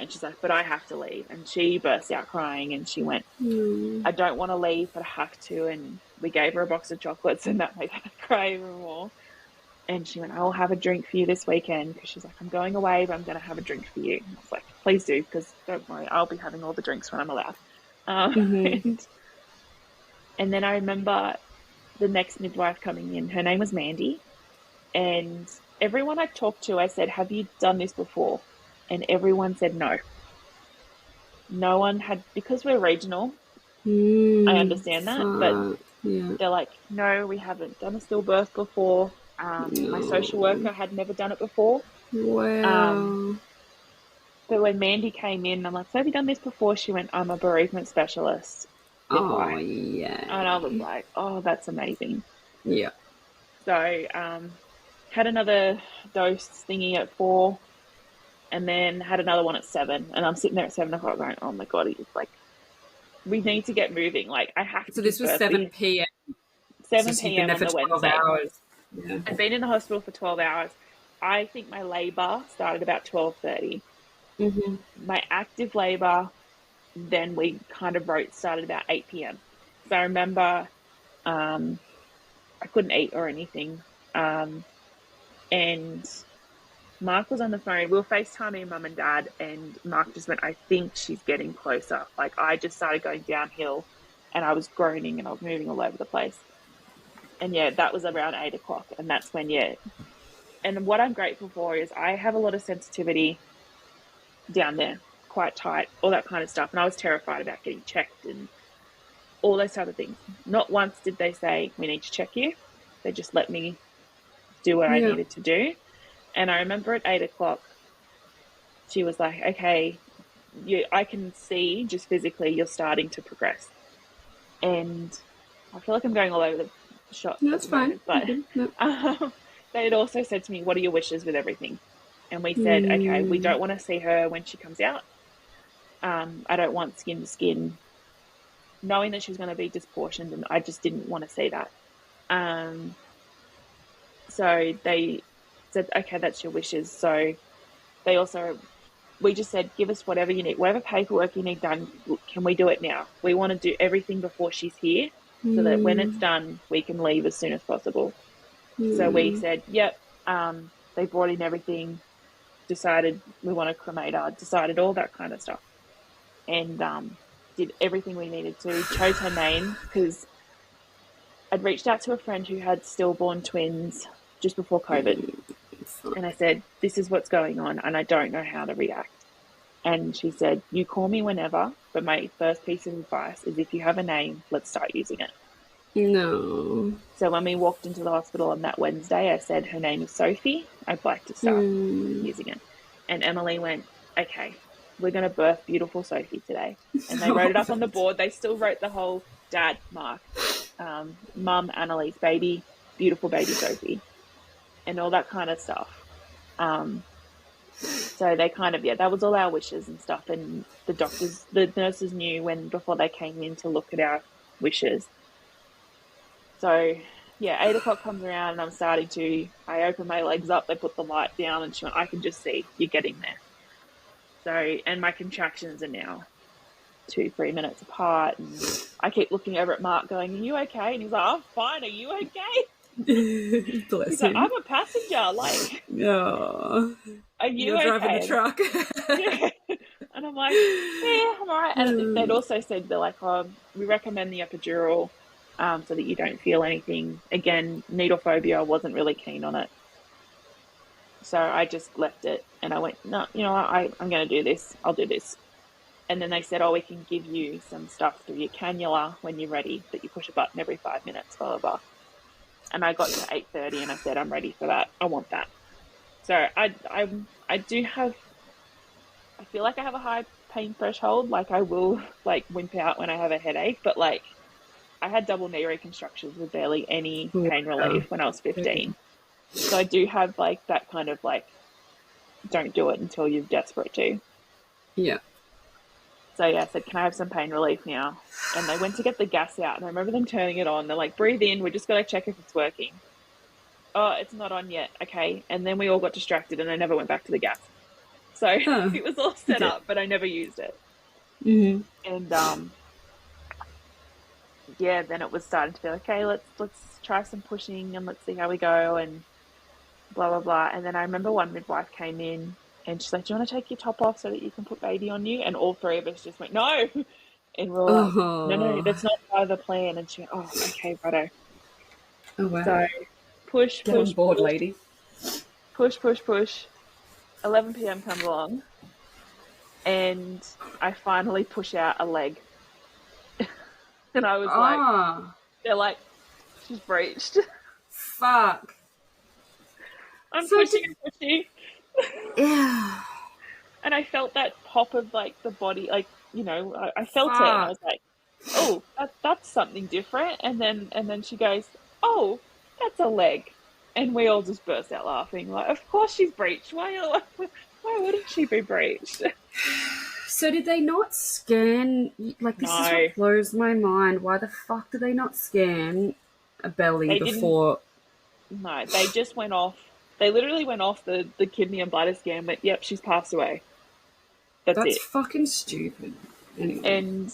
And she's like, but I have to leave. And she burst out crying, and she went, I don't want to leave, but I have to. And we gave her a box of chocolates, and that made her cry even more. And she went, I'll have a drink for you this weekend, because she's like, I'm going away, but I'm going to have a drink for you. And I was like, please do, because don't worry, I'll be having all the drinks when I'm allowed. And then I remember the next midwife coming in. Her name was Mandy. And everyone I talked to, I said, have you done this before? And everyone said no. No one had, because we're regional, I understand that, but they're like, no, we haven't done a stillbirth before. My social worker had never done it before. Wow. But when Mandy came in, I'm like, so have you done this before? She went, I'm a bereavement specialist. Oh, yeah. And I was like, oh, that's amazing. Yeah. So had another dose thingy at 4, and then had another one at 7. And I'm sitting there at 7 o'clock going, oh my God, it's like, we need to get moving. Like, I have to. So this was 7 p.m. 7 p.m. on the Wednesday. Hours. Yeah. I'd been in the hospital for 12 hours. I think my labour started about 12:30. My active labour, then we kind of started about 8 p.m. So I remember I couldn't eat or anything. And Mark was on the phone. We were FaceTiming Mum and Dad, and Mark just went, I think she's getting closer. Like, I just started going downhill, and I was groaning, and I was moving all over the place. And yeah, that was around 8 o'clock. And that's when, and what I'm grateful for is I have a lot of sensitivity down there, quite tight, all that kind of stuff. And I was terrified about getting checked and all those type of things. Not once did they say, we need to check you. They just let me do what I needed to do. And I remember at 8 o'clock, she was like, okay, I can see just physically you're starting to progress. And I feel like I'm going all over the shop. No, that's fine. But they had also said to me, what are your wishes with everything? And we said, okay, we don't want to see her when she comes out. I don't want skin to skin, knowing that she's going to be disproportioned, and I just didn't want to see that. So they said, okay, that's your wishes. So we just said, give us whatever you need, whatever paperwork you need done, can we do it now? We want to do everything before she's here, so that when it's done, we can leave as soon as possible. So we said, yep. They brought in everything, decided we want to cremate her, decided all that kind of stuff, and did everything we needed to. Chose her name because I'd reached out to a friend who had stillborn twins just before COVID, and I said, this is what's going on, and I don't know how to react. And she said, you call me whenever, but my first piece of advice is if you have a name, let's start using it. No. So when we walked into the hospital on that Wednesday, I said, her name is Sophie. I'd like to start using it. And Emily went, okay, we're going to birth beautiful Sophie today. And they wrote it up on the board. They still wrote the whole dad, Mark, mum, Annelise, baby, beautiful baby Sophie, and all that kind of stuff. So they kind of, that was all our wishes and stuff. And the nurses knew before they came in to look at our wishes. So, 8 o'clock comes around and I open my legs up, they put the light down, and she went, I can just see you're getting there. So, and my contractions are now 2-3 minutes apart, and I keep looking over at Mark going, are you okay? And he's like, I'm fine, are you okay? Bless he's him. like, I'm a passenger, like, are you You're okay? driving the truck. And I'm like, yeah, I'm all right. And they'd also said, they're like, we recommend the epidural. so that you don't feel anything. Again, needle phobia, I wasn't really keen on it. So I just left it and I went, no, you know what, I'm going to do this. I'll do this. And then they said, oh, we can give you some stuff through your cannula when you're ready, that you push a button every 5 minutes, blah, blah, blah. And I got to 8:30 and I said, I'm ready for that. I want that. So I do have, I feel like I have a high pain threshold. Like I will like wimp out when I have a headache, but like I had double knee reconstructions with barely any pain relief when I was 15. So I do have like that kind of like, don't do it until you're desperate to. Yeah. So yeah, I said, can I have some pain relief now? And they went to get the gas out and I remember them turning it on. They're like, breathe in, we're just going to check if it's working. Oh, it's not on yet. Okay. And then we all got distracted and I never went back to the gas. So it was all set up, but I never used it. Mm-hmm. And yeah, then it was starting to be like, okay, let's try some pushing and let's see how we go and blah, blah, blah. And then I remember one midwife came in and she's like, do you want to take your top off so that you can put baby on you? And all three of us just went, no. And we're like, no, that's not part of the plan. And she went, oh, okay, righto. Oh, wow. So push, Get push, on board, push, lady. Push, push, push. 11 p.m. comes along and I finally push out a leg. And I was like, they're like, she's breached. Fuck. I'm pushing and pushing. Yeah. And I felt that pop of like the body, like, you know, I felt it. And I was like, oh, that's something different. And then she goes, oh, that's a leg. And we all just burst out laughing. Like, of course she's breached. Why wouldn't she be breached? So did they not scan? Like, this is what blows my mind. Why the fuck did they not scan a belly before? No, they just went off. They literally went off the kidney and bladder scan, but yep, she's passed away. That's it. Fucking stupid. Anyway. And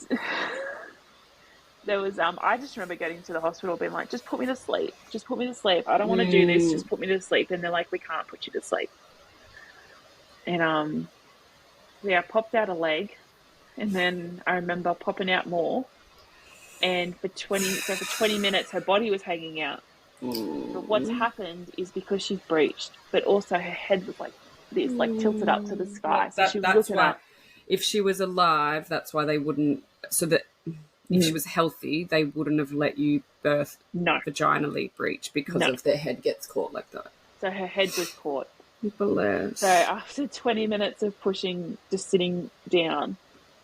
there was, I just remember getting to the hospital being like, just put me to sleep. Just put me to sleep. I don't want to do this. Just put me to sleep. And they're like, we can't put you to sleep. And, yeah, I popped out a leg. And then I remember popping out more. And for 20 minutes, her body was hanging out. But what's happened is because she's breached, but also her head was like this, like tilted up to the sky. So she was looking up. If she was alive, that's why they wouldn't. So that if she was healthy, they wouldn't have let you birth vaginally breech because of their head gets caught like that. So her head was caught. Bless. So after 20 minutes of pushing, just sitting down,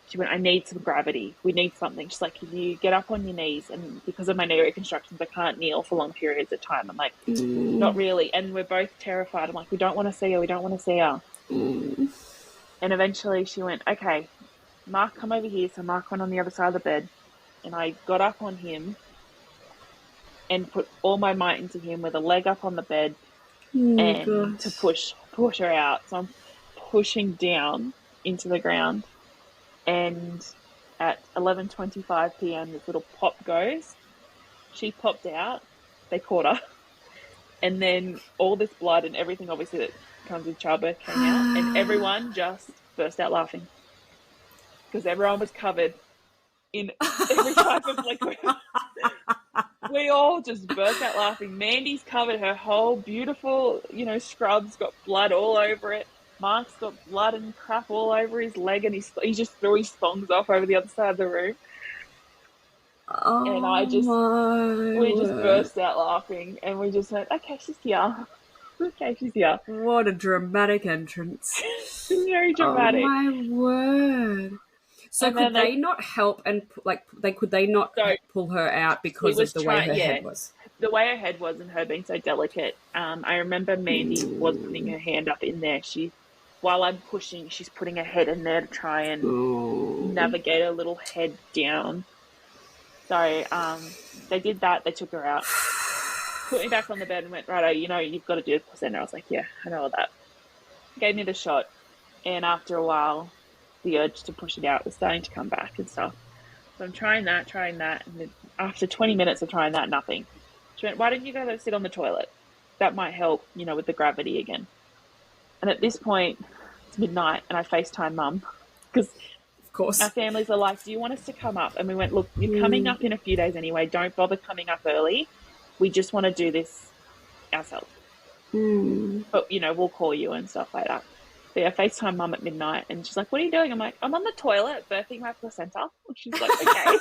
she went, I need some gravity. We need something. She's like, can you get up on your knees? And because of my knee reconstructions, I can't kneel for long periods of time. I'm like, not really. And we're both terrified. I'm like, we don't want to see her. We don't want to see her. And eventually she went, okay, Mark, come over here. So Mark went on the other side of the bed. And I got up on him and put all my might into him with a leg up on the bed to push her out. So I'm pushing down into the ground. And at 11:25 p.m, this little pop goes. She popped out. They caught her. And then all this blood and everything, obviously, that comes with childbirth came out. And everyone just burst out laughing. Because everyone was covered in every type of liquid. We all just burst out laughing. Mandy's covered. Her whole beautiful, scrub's got blood all over it. Mark's got blood and crap all over his leg, and he just threw his thongs off over the other side of the room. And we just burst out laughing, and we just went, okay, she's here. Okay, she's here. What a dramatic entrance. Very dramatic. Oh, my word. So and could they not help and, could they not pull her out because of the way her head was? The way her head was and her being so delicate. I remember Mandy was putting her hand up in there. While I'm pushing, she's putting her head in there to try and navigate her little head down. So they did that. They took her out, put me back on the bed and went, righto, you've got to do the placenta. I was like, yeah, I know all that. Gave me the shot. And after a while, the urge to push it out was starting to come back and stuff. So I'm trying that. And then after 20 minutes of trying that, nothing. She went, why don't you go sit on the toilet? That might help, with the gravity again. And at this point, it's midnight, and I FaceTime Mum because Of course. Our families are like, do you want us to come up? And we went, look, you're coming up in a few days anyway. Don't bother coming up early. We just want to do this ourselves. But, we'll call you and stuff like that. But yeah, FaceTime mum at midnight, and she's like, what are you doing? I'm like, I'm on the toilet birthing my placenta. And she's like, okay.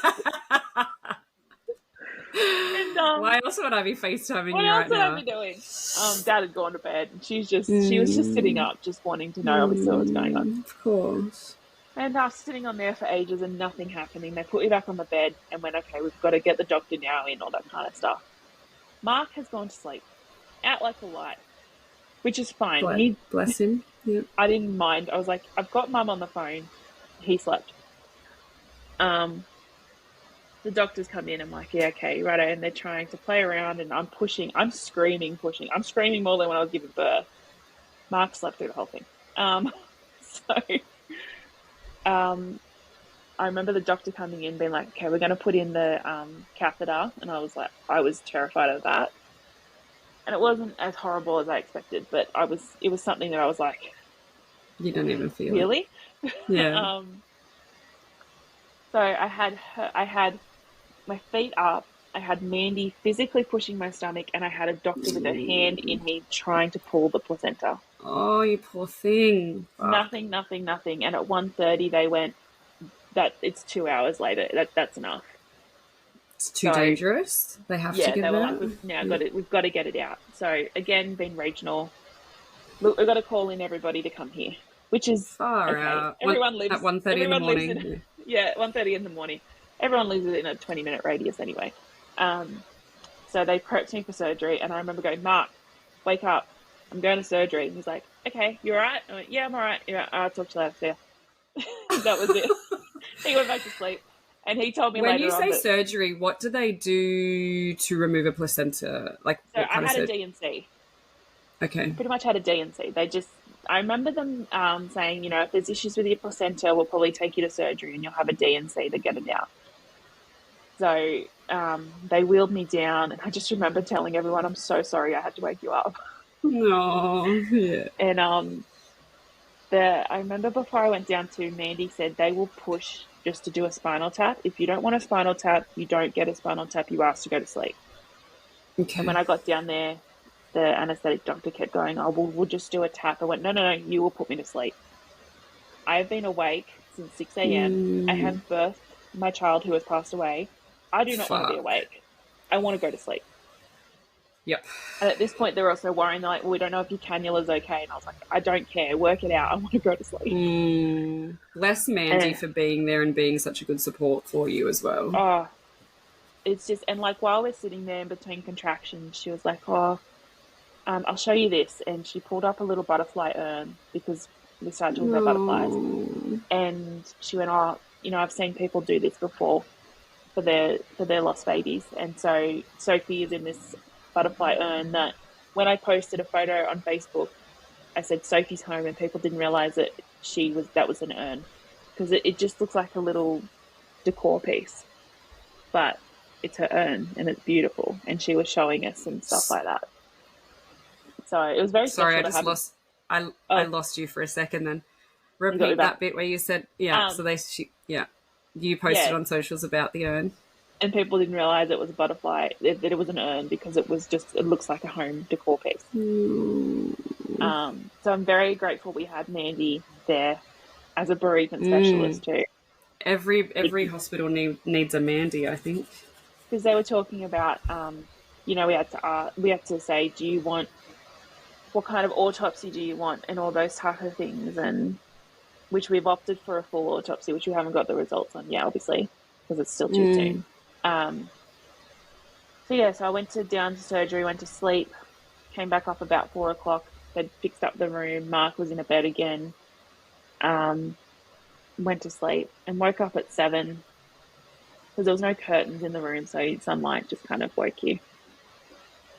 And, why else would I be FaceTiming what you else right would now? I be doing? Dad had gone to bed, and she was just sitting up, just wanting to know obviously what was going on. Of course. And I was sitting on there for ages and nothing happening. They put me back on the bed and went, okay, we've got to get the doctor now in, all that kind of stuff. Mark has gone to sleep, out like a light, which is fine. Bless him. Yep. I didn't mind. I was like, I've got mum on the phone. He slept. The doctors come in. I'm like, yeah, okay, righto. And they're trying to play around, and I'm pushing. I'm screaming. I'm screaming more than when I was giving birth. Mark slept through the whole thing. I remember the doctor coming in being like, okay, we're going to put in the catheter. And I was terrified of that. And it wasn't as horrible as I expected, but it was something that I was like, you don't even feel really? It. Yeah. So I had my feet up. I had Mandy physically pushing my stomach, and I had a doctor with her hand in me trying to pull the placenta. Oh, you poor thing. Nothing. And at 1:30 they went, that it's 2 hours later. That's enough. It's too dangerous. They have to get it out. Like, we've got to get it out. So again, being regional, look, we've got to call in everybody to come here, which is far out. Everyone lives at 1:30 in the morning. 1:30 in the morning. Everyone lives in a 20-minute radius anyway. So they prepped me for surgery, and I remember going, Mark, wake up. I'm going to surgery. And he's like, okay, you all right? I went, yeah, I'm all right. Yeah, I'll talk to you later. See ya. That was it. He went back to sleep. And he told me when later you say surgery, what do they do to remove a placenta? Like, so I had a D&C. Okay. Pretty much had a D&C. I remember them saying, if there's issues with your placenta, we'll probably take you to surgery and you'll have a D&C to get it out. So they wheeled me down, and I just remember telling everyone, I'm so sorry I had to wake you up. No, yeah. And I remember before I went down to, Mandy said they will push just to do a spinal tap. If you don't want a spinal tap, you don't get a spinal tap. You ask to go to sleep. Okay. And when I got down there, the anaesthetic doctor kept going, oh, we'll just do a tap. I went, no, you will put me to sleep. I've been awake since 6 a.m. I have birthed my child who has passed away. I do not want to be awake. I want to go to sleep. Yep. And at this point, they're also worrying. They're like, well, we don't know if your cannula's okay. And I was like, I don't care. Work it out. I want to go to sleep. Bless Mandy for being there and being such a good support for you as well. Oh, it's just, and like while we're sitting there in between contractions, she was like, I'll show you this. And she pulled up a little butterfly urn because we started talking about butterflies. And she went, I've seen people do this before for their lost babies. And so Sophie is in this butterfly urn that when I posted a photo on Facebook, I said Sophie's home, and people didn't realize that that was an urn, because it just looks like a little decor piece, but it's her urn and it's beautiful, and she was showing us and stuff like that. So it was very sorry special. I lost you for a second. Then repeat that bit where you said you posted on socials about the urn. And people didn't realise it was a butterfly, that it was an urn, because it looks like a home decor piece. So I'm very grateful we had Mandy there as a bereavement specialist too. Every hospital needs a Mandy, I think. Because they were talking about, we had to say, what kind of autopsy do you want, and all those type of things, and which we've opted for a full autopsy, which we haven't got the results on yet, obviously, because it's still too soon. So I went down to surgery, went to sleep, came back up about 4 o'clock. They'd fixed up the room. Mark was in a bed again. Went to sleep and woke up at 7 because there was no curtains in the room, so sunlight just kind of woke you.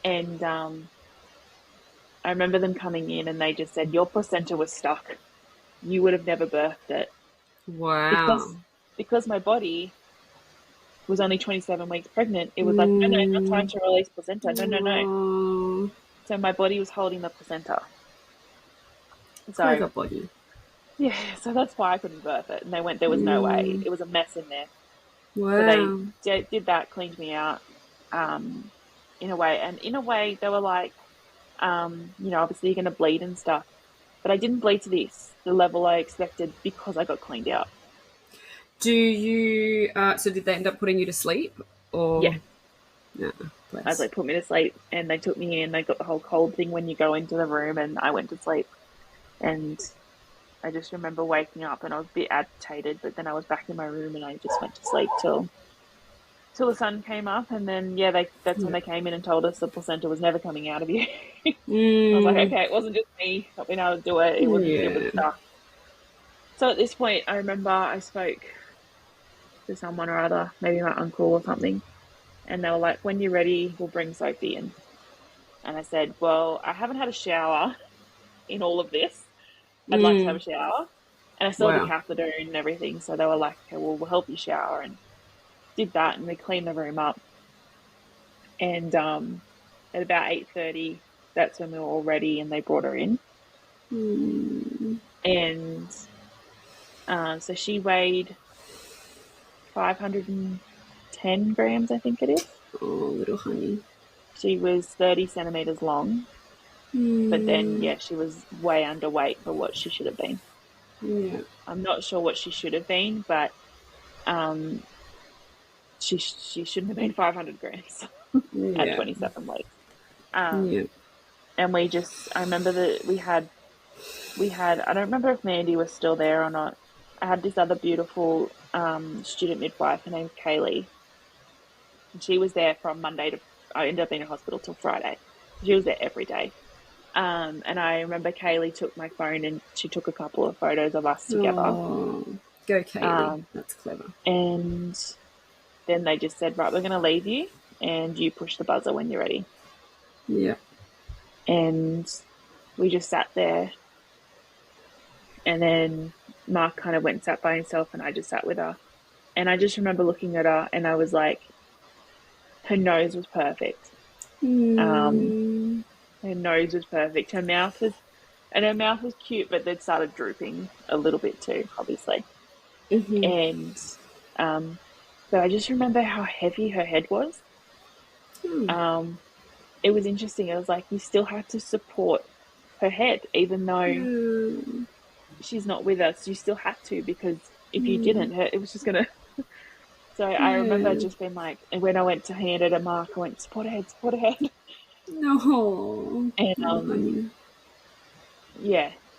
And I remember them coming in, and they just said, your placenta was stuck. You would have never birthed it. Wow. Because my body was only 27 weeks pregnant, it was like, no, not time to release placenta. No. So my body was holding the placenta. So clever body. Yeah, so that's why I couldn't birth it. And they went, there was no way. It was a mess in there. So they Wow. did that, cleaned me out, in a way. And in a way, they were like, obviously you're going to bleed and stuff. But I didn't bleed to the level I expected because I got cleaned out. Do you, so did they end up putting you to sleep? Yeah. Or, no, As bless. they put me to sleep and they took me in, they got the whole cold thing when you go into the room, and I went to sleep. And I just remember waking up and I was a bit agitated, but then I was back in my room and I just went to sleep till the sun came up. And then, that's when they came in and told us the placenta was never coming out of you. I was like, okay, it wasn't just me not being able to do it. It was stuff. So at this point, I remember I spoke to someone or other, maybe my uncle or something, and they were like, when you're ready, we'll bring Sophie in. And I said, well, I haven't had a shower in all of this. I'd like to have a shower. And I still have a Wow. catheter and everything. So they were like, okay, well, we'll help you shower. And did that, and we cleaned the room up. And at about 8:30, that's when we were all ready and they brought her in. And so she weighed 510 grams, I think it is. Oh, little honey. She was 30 centimeters long. But then, she was way underweight for what she should have been. Yeah. I'm not sure what she should have been, but she shouldn't have been 500 grams at 27 weeks. And I remember that we had, I don't remember if Mandy was still there or not. I had this other beautiful student midwife, her name's Kaylee. And she was there from Monday to, I ended up being in hospital till Friday. She was there every day. And I remember Kaylee took my phone and she took a couple of photos of us together. Oh, go Kaylee. That's clever. And then they just said, right, we're going to leave you and you push the buzzer when you're ready. Yeah. And we just sat there. And then Mark kind of went and sat by himself and I just sat with her. And I just remember looking at her and I was like, her nose was perfect. Her nose was perfect. Her mouth was cute, but they'd started drooping a little bit too, obviously. And but I just remember how heavy her head was. It was interesting. It was like you still had to support her head, even though she's not with us. You still had to, because if you didn't, it was just gonna. So I remember just being like, and when I went to hand it to Mark, I went, support her head, support her head. No. And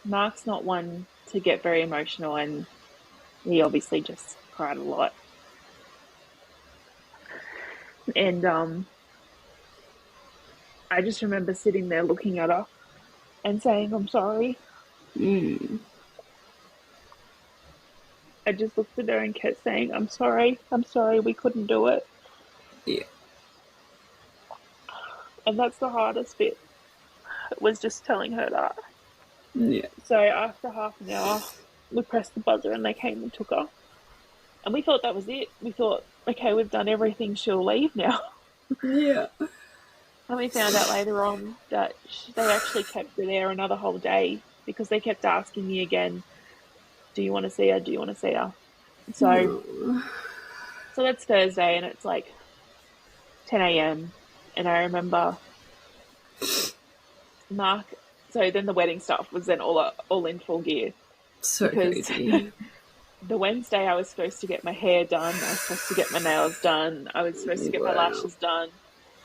Mark's not one to get very emotional, and he obviously just cried a lot. And I just remember sitting there looking at her and saying, I'm sorry. I just looked at her and kept saying, I'm sorry, we couldn't do it. Yeah. And that's the hardest bit, was just telling her that. Yeah. So after half an hour, we pressed the buzzer and they came and took her. And we thought that was it. We thought, okay, we've done everything, she'll leave now. Yeah. And we found out later on that they actually kept her there another whole day because they kept asking me again, do you want to see her? Do you want to see her? So that's Thursday and it's like 10 a.m. And I remember Mark, so then the wedding stuff was then all in full gear. So crazy. The Wednesday I was supposed to get my hair done, I was supposed to get my nails done, I was supposed to get my lashes done.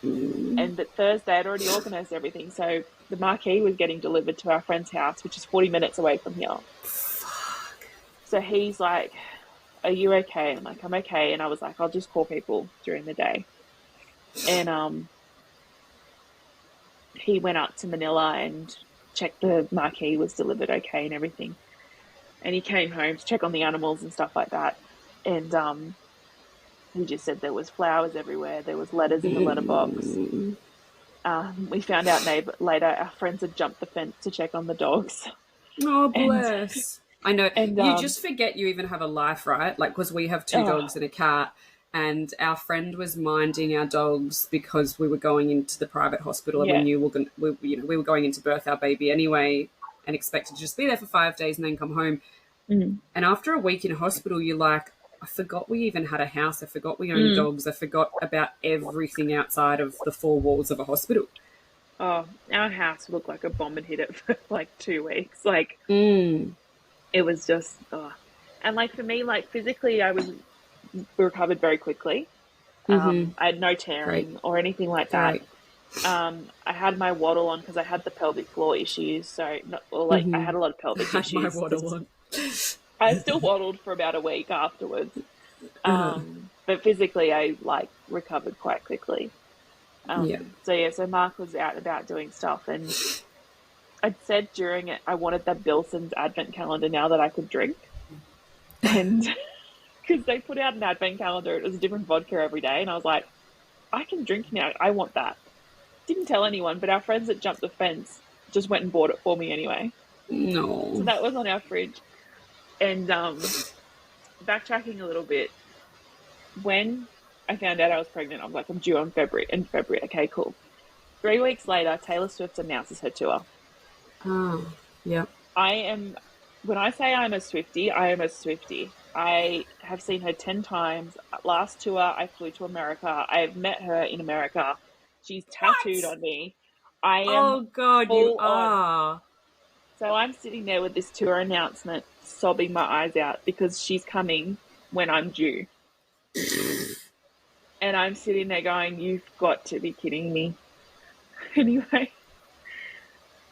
But Thursday I'd already organised everything, so the marquee was getting delivered to our friend's house, which is 40 minutes away from here. Fuck. So he's like, are you okay? I'm like, I'm okay. And I was like, I'll just call people during the day. And he went up to Manila and checked the marquee was delivered okay and everything. And he came home to check on the animals and stuff like that. And he just said there was flowers everywhere. There was letters in the letterbox. We found out later our friends had jumped the fence to check on the dogs. Oh, bless. I know. And you just forget you even have a life, right? Like, because we have two dogs and a cat. And our friend was minding our dogs because we were going into the private hospital and we knew we were going in to birth our baby anyway and expected to just be there for 5 days and then come home. Mm. And after a week in hospital, you're like, I forgot we even had a house. I forgot we owned dogs. I forgot about everything outside of the four walls of a hospital. Oh, our house looked like a bomb had hit it for like 2 weeks. Like, Mm. it was just, and like for me, like physically, I was recovered very quickly. I had no tearing or anything like that. I had my waddle on because I had the pelvic floor issues. So, I had a lot of pelvic Had issues. my waddle on. I still waddled for about a week afterwards. But physically, I like recovered quite quickly. So Mark was out and about doing stuff, and I'd said during it I wanted that Bilson's advent calendar now that I could drink, and because they put out an advent calendar, it was a different vodka every day, and I was like, I can drink now. I want that. Didn't tell anyone, but our friends that jumped the fence just went and bought it for me anyway. No. So that was on our fridge. And backtracking a little bit, when I found out I was pregnant, I was like, I'm due in February. Okay, cool. 3 weeks later, Taylor Swift announces her tour. Oh, yeah. When I say I'm a Swiftie, I am a Swiftie. I have seen her 10 times. Last tour, I flew to America. I have met her in America. She's tattooed on me. I am. Oh, God, you are. On. So I'm sitting there with this tour announcement, sobbing my eyes out because she's coming when I'm due. And I'm sitting there going, you've got to be kidding me. Anyway.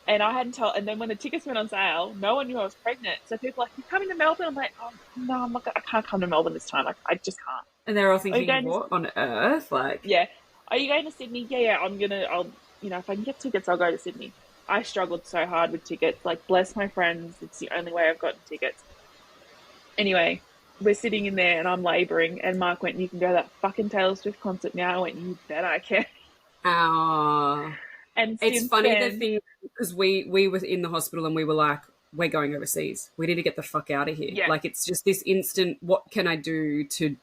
And I hadn't told, and then when the tickets went on sale, no one knew I was pregnant. So people were like, you're coming to Melbourne? I'm like, oh, no, I can't come to Melbourne this time. I just can't. And they're all thinking, what on earth? Like, yeah. Are you going to Sydney? Yeah, I'll, if I can get tickets, I'll go to Sydney. I struggled so hard with tickets. Like, bless my friends. It's the only way I've gotten tickets. Anyway, we're sitting in there and I'm labouring, and Mark went, you can go to that fucking Taylor Swift concert now. I went, you bet I can. Oh. And it's funny the thing, because we were in the hospital and we were like, we're going overseas. We need to get the fuck out of here. Yeah. Like, it's just this instant, what can I do to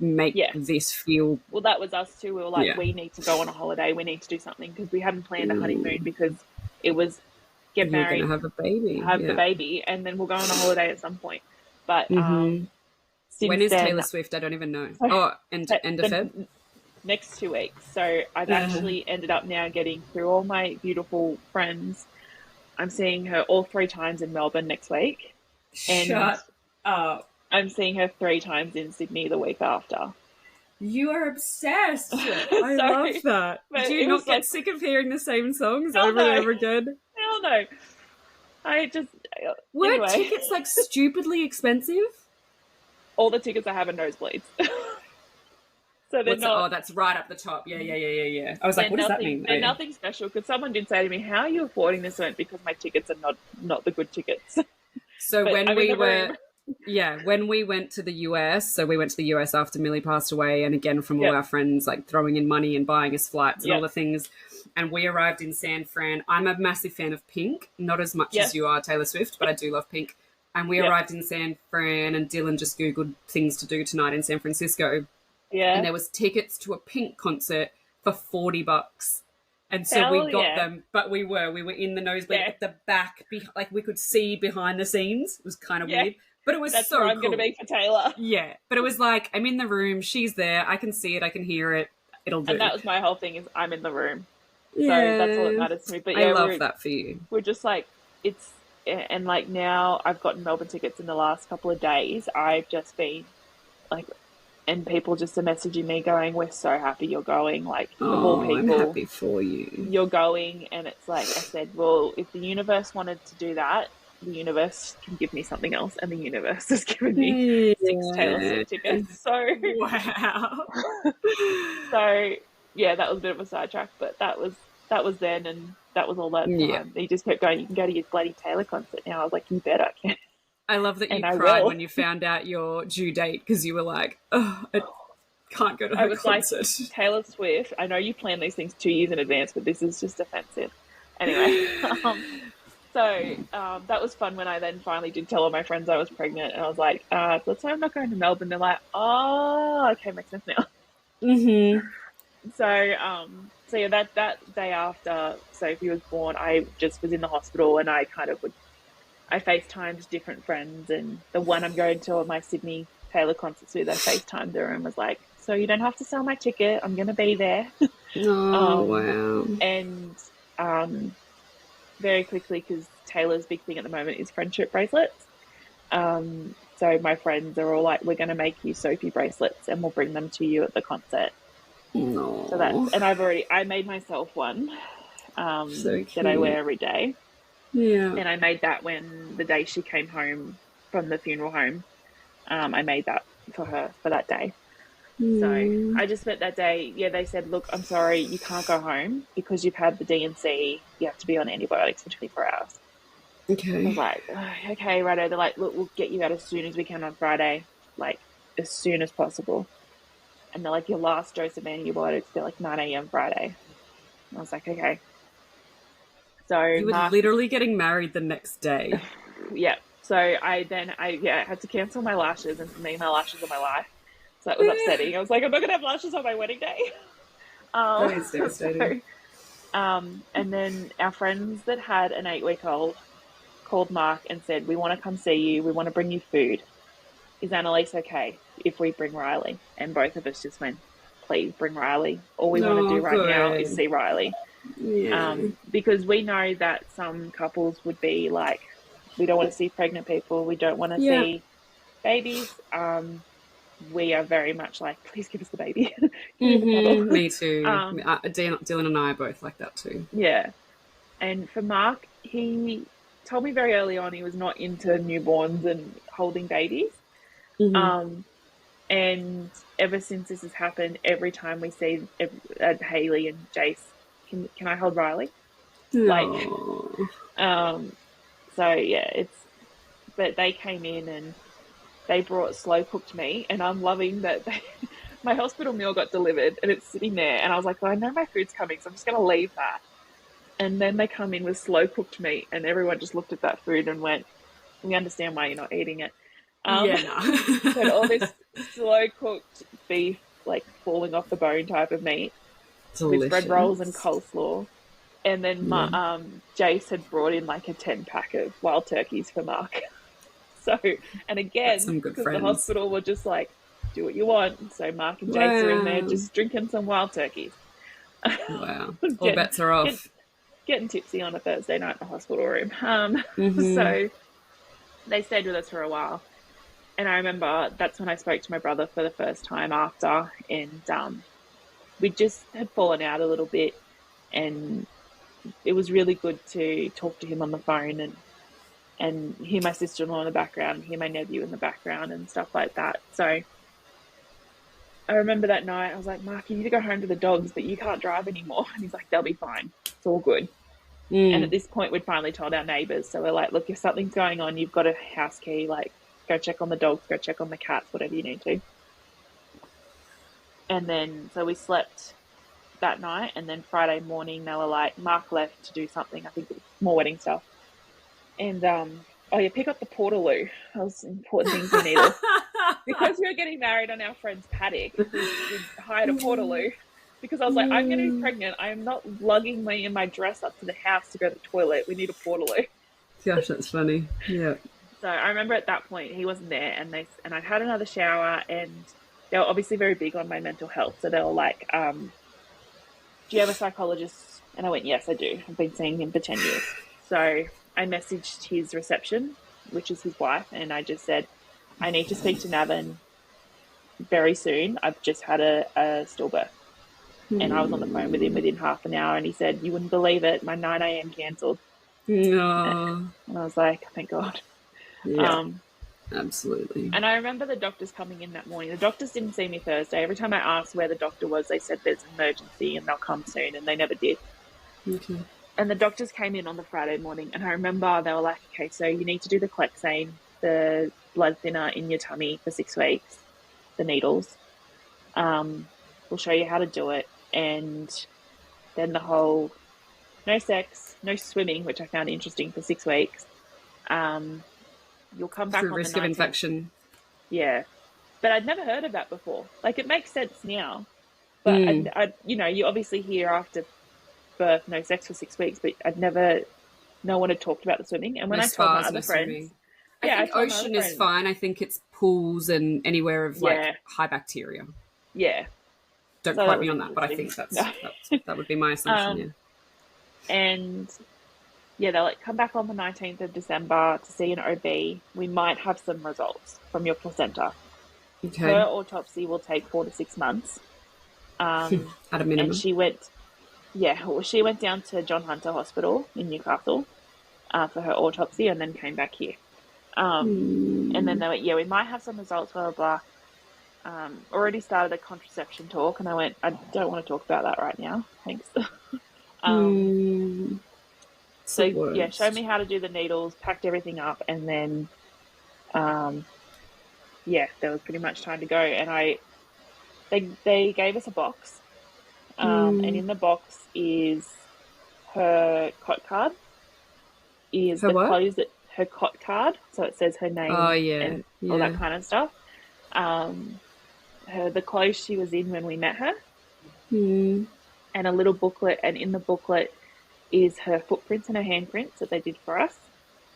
make this feel... Well, that was us too. We were like, we need to go on a holiday. We need to do something, because we hadn't planned a honeymoon, because it was get married, you're going to have a baby. Have the baby, and then we'll go on a holiday at some point. But when is then, Taylor Swift? I don't even know. End of Feb? Next 2 weeks. So I've actually ended up now getting through all my beautiful friends. I'm seeing her all 3 times in Melbourne next week. And shut up. I'm seeing her 3 times in Sydney the week after. You are obsessed. I love that. Do you not get sick of hearing the same songs over and over again? Hell no. Were tickets like stupidly expensive? All the tickets I have are nosebleeds. So they're not. Oh, that's right up the top. Yeah. I was like, what does that mean? They're nothing special, because someone did say to me, how are you affording this? Went, because my tickets are not the good tickets. So when we went to the US, so we went to the US after Milli passed away, and again from all our friends like throwing in money and buying us flights and all the things. And we arrived in San Fran. I'm a massive fan of Pink, not as much as you are, Taylor Swift, but I do love Pink. And we arrived in San Fran, and Dylan just Googled things to do tonight in San Francisco. Yeah. And there was tickets to a Pink concert for $40. And so we got them, but we were in the nosebleed at the back, like we could see behind the scenes. It was kind of weird, but it was That's so where I'm cool. going to be for Taylor. Yeah, but it was like, I'm in the room, she's there, I can see it, I can hear it, it'll do. And that was my whole thing, is I'm in the room. Yeah. So that's all that matters to me. But I love that for you. We're just like, and like now I've gotten Melbourne tickets in the last couple of days. I've just been like, and people just are messaging me going, we're so happy you're going. Like, of all people, I'm happy for you. You're going. And it's like, I said, well, if the universe wanted to do that, the universe can give me something else. And the universe has given me 6 Taylor Swift tickets. So, wow. So, yeah, that was a bit of a sidetrack, but that was then, and that was all that time. Yeah. He just kept going, you can go to your bloody Taylor concert now. I was like, you better. I love that you cried when you found out your due date, because you were like, oh, I can't go to her concert. Like, Taylor Swift, I know you plan these things 2 years in advance, but this is just offensive. Anyway, that was fun when I then finally did tell all my friends I was pregnant, and I was like, let's say I'm not going to Melbourne. They're like, oh, okay, makes sense now. Mm-hmm. So yeah, that day after Sophie was born, I just was in the hospital, and I I FaceTimed different friends, and the one I'm going to my Sydney Taylor concerts with, I FaceTimed her and was like, so you don't have to sell my ticket. I'm going to be there. Oh, wow. And very quickly, because Taylor's big thing at the moment is friendship bracelets. So my friends are all like, we're going to make you Sophie bracelets and we'll bring them to you at the concert. No. So and I made myself one So that I wear every day. Yeah. And I made that when the day she came home from the funeral home. I made that for her for that day. So I just spent that day, they said, look, I'm sorry, you can't go home because you've had the D&C. You have to be on antibiotics for 24 hours. Okay. I was like, oh, okay, righto. They're like, look, we'll get you out as soon as we can on Friday, like as soon as possible. And they're like, your last dose of antibiotics, they're like 9 a.m. Friday. And I was like, okay. So you were literally getting married the next day. Yeah. So I had to cancel my lashes, and for me, my lashes are my life. So that was upsetting. I was like, I'm not going to have lashes on my wedding day. That is devastating. And then our friends that had an 8-week-old called Mark and said, we want to come see you. We want to bring you food. Is Annelise okay if we bring Riley? And both of us just went, please bring Riley. All we want to do right now is see Riley. Yeah. Because we know that some couples would be like, we don't want to see pregnant people. We don't want to see babies. We are very much like, please give us the baby. Me too. Dylan and I are both like that too. Yeah. And for Mark, he told me very early on he was not into newborns and holding babies. And ever since this has happened, every time we see Hayley and Jace, can I hold Riley? No. So yeah, but they came in and they brought slow cooked meat, and I'm loving that my hospital meal got delivered and it's sitting there, and I was like, well, I know my food's coming, so I'm just going to leave that. And then they come in with slow cooked meat, and everyone just looked at that food and went, we understand why you're not eating it. But all this slow cooked beef, like falling off the bone type of meat, with bread rolls and coleslaw. And then Jace had brought in like a 10-pack of wild turkeys for Mark. So, and again, because the hospital were just like, do what you want. So Mark and Jace are in there just drinking some wild turkeys. Wow. All bets are off. Getting tipsy on a Thursday night in the hospital room. So they stayed with us for a while. And I remember that's when I spoke to my brother for the first time after. And we just had fallen out a little bit. And it was really good to talk to him on the phone and hear my sister-in-law in the background, hear my nephew in the background and stuff like that. So I remember that night, I was like, Mark, you need to go home to the dogs, but you can't drive anymore. And he's like, they'll be fine. It's all good. And at this point, we'd finally told our neighbours. So we're like, look, if something's going on, you've got a house key, like, go check on the dogs, go check on the cats, whatever you need to. And then, so we slept that night, and then Friday morning, they were like, Mark left to do something, I think it was more wedding stuff. And, pick up the port-a-loo. That was important things we needed. Because we were getting married on our friend's paddock, we hired a port-a-loo. Because I was like, I'm going to be pregnant. I am not lugging me and my dress up to the house to go to the toilet. We need a port-a-loo. Gosh, that's funny. Yeah. So I remember at that point, he wasn't there, and I'd had another shower, and they were obviously very big on my mental health. So they were like, do you have a psychologist? And I went, yes, I do. I've been seeing him for 10 years. So I messaged his reception, which is his wife, and I just said, I need to speak to Navin very soon. I've just had a stillbirth. And I was on the phone with him within half an hour, and he said, you wouldn't believe it, my 9 a.m. cancelled. No. And I was like, thank God. Yeah, absolutely. And I remember the doctors coming in that morning. The doctors didn't see me Thursday. Every time I asked where the doctor was, they said there's an emergency and they'll come soon, and they never did. Okay. And the doctors came in on the Friday morning, and I remember they were like, okay, so you need to do the Clexane, the blood thinner in your tummy for 6 weeks, the needles. We'll show you how to do it. And then the whole no sex, no swimming, which I found interesting for 6 weeks. You'll come back through on risk the 19th. of infection. Yeah. But I'd never heard of that before. Like, it makes sense now. But, you obviously hear after birth, no sex for 6 weeks, but I'd never no one had talked about the swimming. And when I told my other friends, I think ocean is fine. I think it's pools and anywhere of like high bacteria. Yeah. Don't quote me on that, but I think that would be my assumption. Yeah. And yeah, they're like, come back on the 19th of December to see an OB. We might have some results from your placenta. Okay. Her autopsy will take 4 to 6 months. At a minimum. And she went down to John Hunter Hospital in Newcastle for her autopsy, and then came back here. And then they went, we might have some results, blah, blah, blah. Already started a contraception talk, and I went, I don't want to talk about that right now. Thanks. So yeah, showed me how to do the needles, packed everything up, and then, there was pretty much time to go. And they gave us a box, and in the box is her cot card, her cot card, so it says her name and all that kind of stuff. The clothes she was in when we met her, and a little booklet, and in the booklet is her footprints and her handprints that they did for us.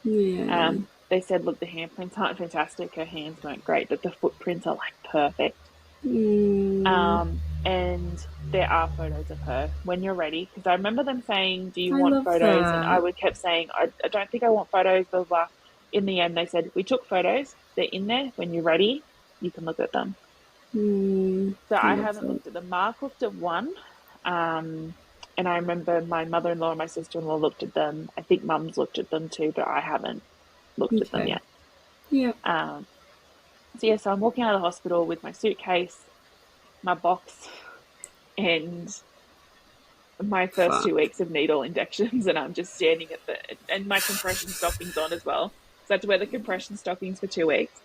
They said, look, the handprints aren't fantastic, her hands weren't great, but the footprints are like perfect. And there are photos of her when you're ready, because I remember them saying, do you want photos? And I would kept saying, I don't think I want photos, blah, blah. In the end, they said, we took photos, they're in there, when you're ready you can look at them. So I haven't looked at them. Mark looked at one, and I remember my mother-in-law and my sister-in-law looked at them. I think Mum's looked at them too, but I haven't looked at them yet. So I'm walking out of the hospital with my suitcase, my box, and my first 2 weeks of needle injections, and I'm just standing and my compression stockings on as well. So I had to wear the compression stockings for 2 weeks.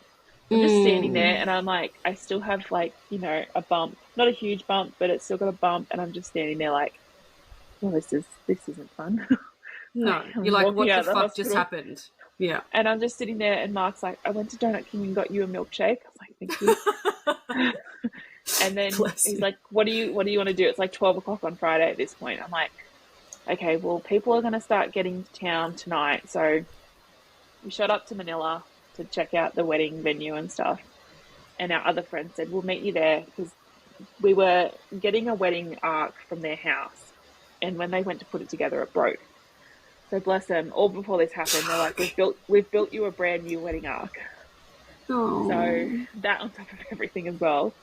I'm just standing there, and I'm like, I still have like, a bump, not a huge bump, but it's still got a bump, and I'm just standing there like, well, this isn't fun. No, you're like, what the fuck just happened? Yeah. And I'm just sitting there, and Mark's like, I went to Donut King and got you a milkshake. I was like, thank you. And then he's like, what do you want to do? It's like 12 o'clock on Friday at this point. I'm like, okay, well, people are going to start getting to town tonight. So we shot up to Manila to check out the wedding venue and stuff. And our other friend said, we'll meet you there, because we were getting a wedding ark from their house. And when they went to put it together, it broke. So bless them, all before this happened, they're like, we've built you a brand new wedding ark. Oh. So that on top of everything as well.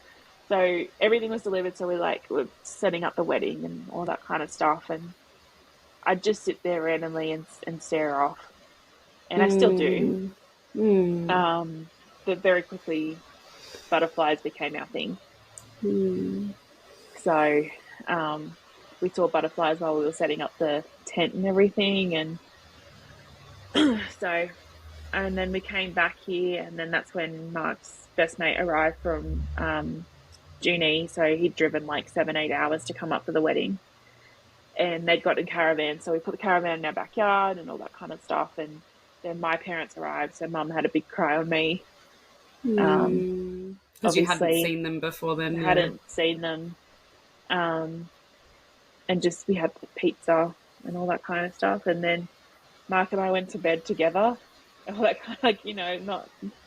So everything was delivered. So we're setting up the wedding and all that kind of stuff. And I'd just sit there randomly and stare off. And I still do. But very quickly, butterflies became our thing. So we saw butterflies while we were setting up the tent and everything. And and then we came back here, and then that's when Mark's best mate arrived from Junee. So he'd driven like 7-8 hours to come up for the wedding, and they'd got a caravan. So we put the caravan in our backyard and all that kind of stuff. And then my parents arrived, so Mum had a big cry on me. Because you hadn't seen them before then. Hadn't seen them. And just we had pizza and all that kind of stuff. And then Mark and I went to bed together. All that kind of like,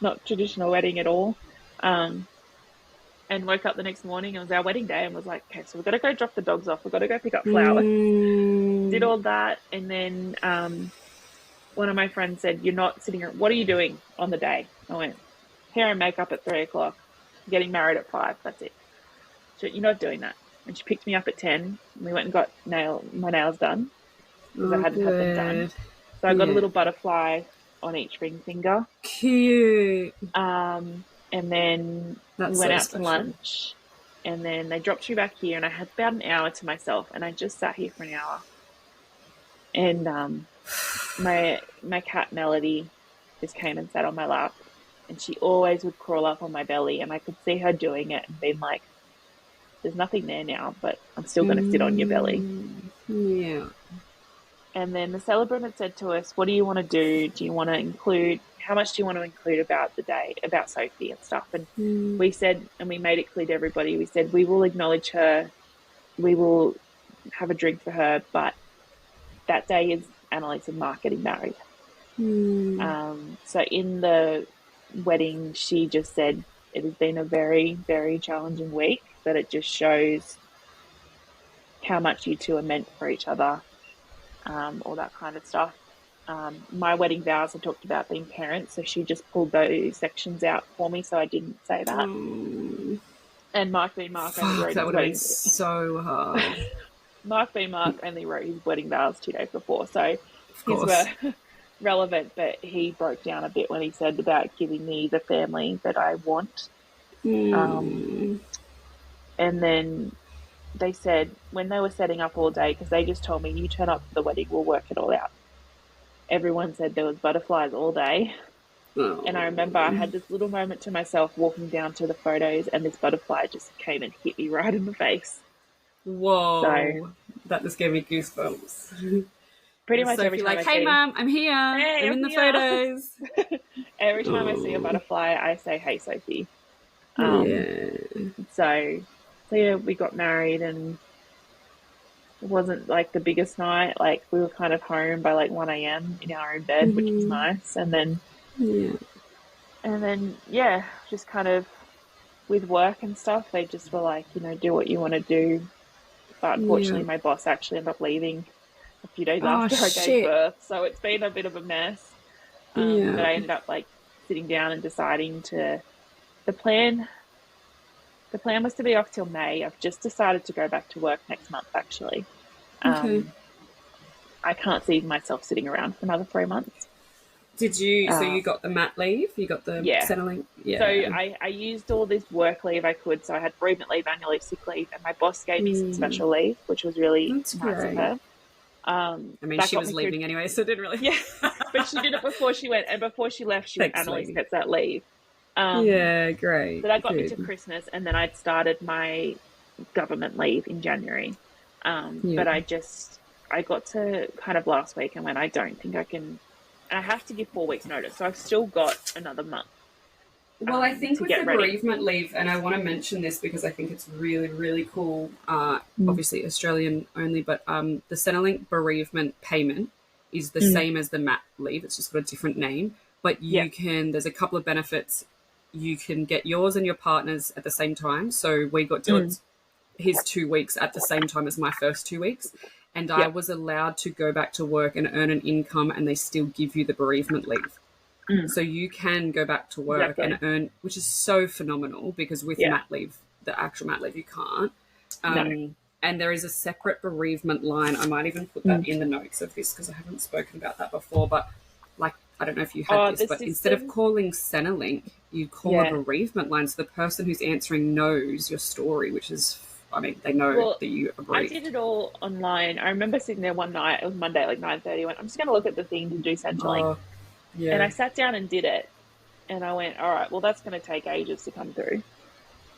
not traditional wedding at all. And woke up the next morning. It was our wedding day, and was like, okay, so we've got to go drop the dogs off. We've got to go pick up flowers. Did all that. And then one of my friends said, you're not sitting here. What are you doing on the day? I went, hair and makeup at 3 o'clock. Getting married at 5. That's it. She went, you're not doing that. And she picked me up at 10. And we went and got my nails done, because I hadn't had them done. So I got a little butterfly on each ring finger. Cute. And then we went out to lunch, and then they dropped me back here, and I had about an hour to myself, and I just sat here for an hour. And my cat Melody just came and sat on my lap, and she always would crawl up on my belly, and I could see her doing it and being like, there's nothing there now, but I'm still going to sit on your belly. Yeah. And then the celebrant had said to us, what do you want to do? Do you want to include, how much do you want to include about the day, about Sophie and stuff? And we said, and we made it clear to everybody, we said, we will acknowledge her, we will have a drink for her, but that day is Annelise and Mark getting married. Mm. So in the wedding, she just said it has been a very, very challenging week, but it just shows how much you two are meant for each other, all that kind of stuff. My wedding vows, I talked about being parents, so she just pulled those sections out for me, so I didn't say that. And Mark B. Mark only wrote that his would have wedding. been so hard. Mark B. Mark only wrote his wedding vows 2 days before, so his course. were relevant, but he broke down a bit when he said about giving me the family that I want. And then they said when they were setting up all day, because they just told me, you turn up for the wedding, we'll work it all out. Everyone said there was butterflies all day. And I remember I had this little moment to myself walking down to the photos, and this butterfly just came and hit me right in the face. Whoa. So, that just gave me goosebumps. Pretty much Sophie every time like, I hey see, Mum, I'm here. Hey, I'm in the here. photos. Every time I see a butterfly, I say, hey Sophie. So yeah, we got married, and it wasn't like the biggest night. Like, we were kind of home by like 1 a.m. in our own bed, which was nice. And then just kind of with work and stuff, they just were like, do what you want to do. But unfortunately, my boss actually ended up leaving a few days after I gave birth, so it's been a bit of a mess. But I ended up like sitting down and deciding the plan was to be off till May. I've just decided to go back to work next month, actually. I can't see myself sitting around for another 3 months. Did you, so you got the mat leave? You got the Centrelink? Yeah. So I used all this work leave I could. So I had bereavement leave, annual leave, sick leave, and my boss gave me some special leave, which was really nice of her. I mean, she was leaving anyway, so it didn't really... Yeah, but she did it before she went, and before she left, Annelise gets that leave. Great. So that got me to Christmas, and then I'd started my government leave in January. But I got to kind of last week and went, I don't think I can... And I have to give 4 weeks notice, so I've still got another month. Well, I think with the bereavement leave, and I want to mention this because I think it's really, really cool, obviously Australian only, but the Centrelink bereavement payment is the same as the mat leave. It's just got a different name. But there's a couple of benefits. You can get yours and your partner's at the same time. So we got his 2 weeks at the same time as my first 2 weeks. And I was allowed to go back to work and earn an income, and they still give you the bereavement leave. So you can go back to work and earn, which is so phenomenal, because with mat leave, the actual mat leave, you can't. And there is a separate bereavement line. I might even put that in the notes of this because I haven't spoken about that before. But like, I don't know if you had this, but instead of calling Centrelink, you call a bereavement line. So the person who's answering knows your story, which is... I mean, they know that you are bereaved. I did it all online. I remember sitting there one night, it was Monday at like 9:30, I went, I'm just going to look at the thing to do Centrelink. And I sat down and did it. And I went, all right, well, that's going to take ages to come through.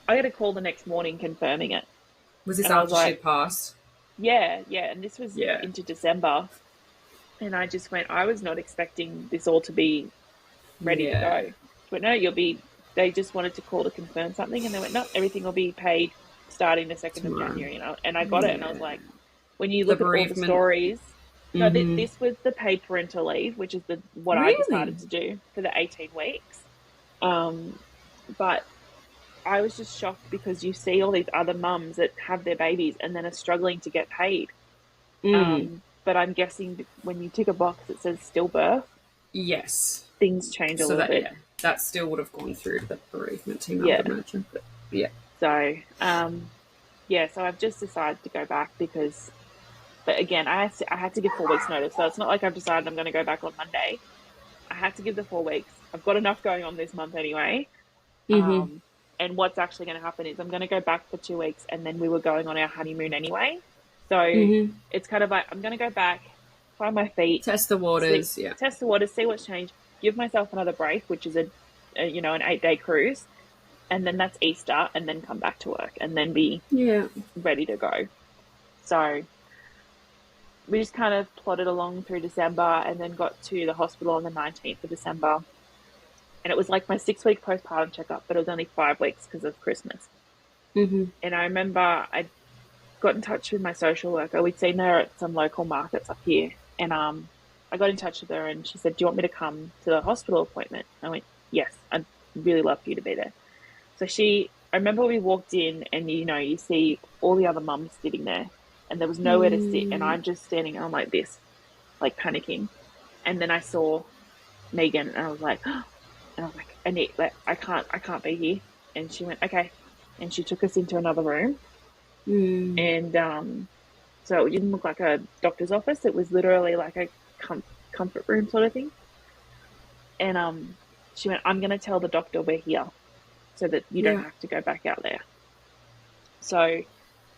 I got a call the next morning confirming it. Was this after she passed? Yeah. And this was into December. And I just went, I was not expecting this all to be ready to go. But no, they just wanted to call to confirm something. And they went, no, everything will be paid starting the 2nd of January, and I got it, and I was like, when you look at all the stories, this was the paid parental leave, which is what I decided to do for the 18 weeks. But I was just shocked because you see all these other mums that have their babies and then are struggling to get paid. But I'm guessing when you tick a box that says stillbirth, things change a little bit. That still would have gone through to the bereavement team, I would imagine. But So, so I've just decided to go back but again, I had to give 4 weeks notice. So it's not like I've decided I'm going to go back on Monday. I had to give the 4 weeks. I've got enough going on this month anyway. And what's actually going to happen is I'm going to go back for 2 weeks, and then we were going on our honeymoon anyway. So it's kind of like, I'm going to go back, find my feet. Test the waters, Test the waters, see what's changed. Give myself another break, which is an 8-day cruise. And then that's Easter, and then come back to work, and then be ready to go. So we just kind of plodded along through December, and then got to the hospital on the 19th of December. And it was like my 6-week postpartum checkup, but it was only 5 weeks because of Christmas. And I remember I got in touch with my social worker. We'd seen her at some local markets up here, and I got in touch with her and she said, do you want me to come to the hospital appointment? I went, yes, I'd really love for you to be there. So I remember we walked in and, you see all the other mums sitting there and there was nowhere to sit. And I'm just standing on like this, like panicking. And then I saw Megan and I was like, I can't be here. And she went, okay. And she took us into another room. And so it didn't look like a doctor's office. It was literally like a comfort room sort of thing. And she went, I'm going to tell the doctor we're here so that you don't have to go back out there. So,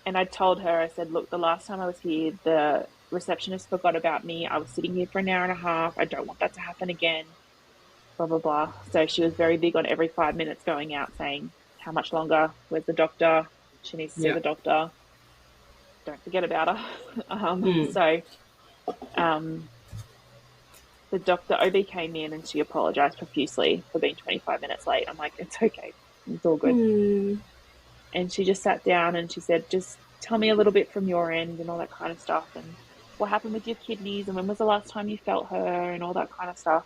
and I told her, I said, look, the last time I was here, the receptionist forgot about me. I was sitting here for an hour and a half. I don't want that to happen again, blah, blah, blah. So she was very big on every 5 minutes going out saying, how much longer? Where's the doctor? She needs to see the doctor. Don't forget about her. So the doctor, OB came in and she apologised profusely for being 25 minutes late. I'm like, it's okay. It's all good. And she just sat down and she said, just tell me a little bit from your end and all that kind of stuff. And what happened with your kidneys and when was the last time you felt her and all that kind of stuff.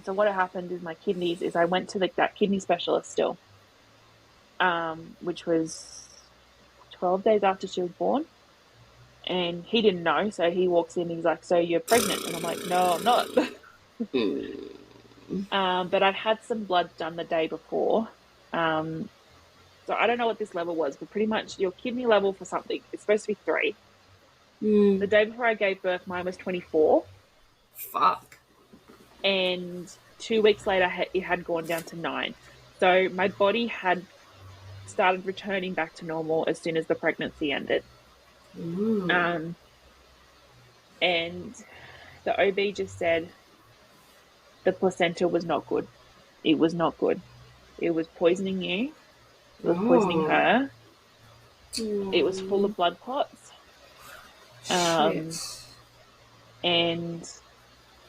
So what happened is my kidneys is I went to that kidney specialist still, which was 12 days after she was born. And he didn't know, so he walks in and he's like, so you're pregnant? And I'm like, no, I'm not. But I'd had some blood done the day before. So I don't know what this level was, but pretty much your kidney level for something, it's supposed to be 3. The day before I gave birth, mine was 24. Fuck. And 2 weeks later, it had gone down to 9. So my body had started returning back to normal as soon as the pregnancy ended. And the OB just said the placenta was not good. It was not good. It was poisoning you. It was poisoning her. It was full of blood clots. And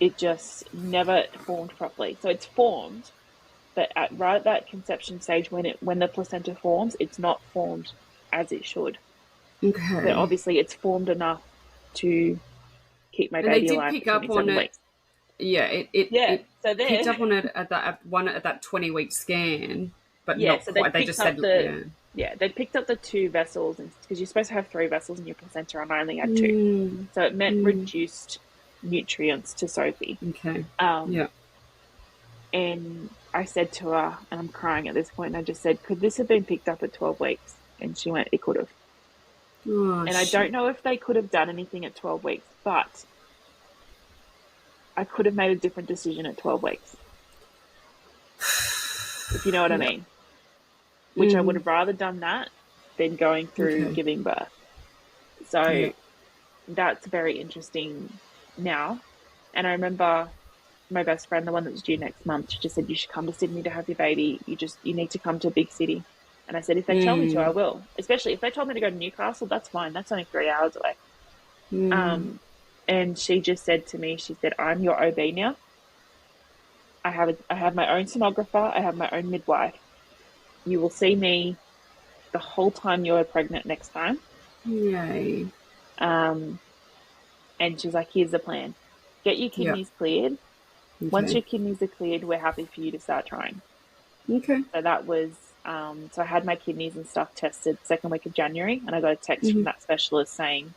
it just never formed properly. So it's formed, but right at that conception stage, when the placenta forms, it's not formed as it should. Okay. But obviously, it's formed enough to keep my baby alive. They did pick up on it. Weeks. Yeah, it picked up on it at that 20-week scan, but not quite. They just said they picked up the 2 vessels because you're supposed to have 3 vessels in your placenta, and I only had 2, so it meant reduced nutrients to Sophie. Okay. And I said to her, and I'm crying at this point, and I just said, could this have been picked up at 12 weeks? And she went, it could have. And I don't know if they could have done anything at 12 weeks, but I could have made a different decision at 12 weeks. If you know what I mean. Which I would have rather done that than going through giving birth. So that's very interesting now. And I remember my best friend, the one that's due next month, she just said, you should come to Sydney to have your baby. You need to come to a big city. And I said, if they tell me to, I will. Especially if they told me to go to Newcastle, that's fine. That's only 3 hours away. And she just said to me, she said, I'm your OB now. I have my own sonographer. I have my own midwife. You will see me the whole time you're pregnant next time. Yay. And she's like, here's the plan. Get your kidneys cleared. Okay. Once your kidneys are cleared, we're happy for you to start trying. Okay. So that was... so I had my kidneys and stuff tested 2nd week of January, and I got a text from that specialist saying,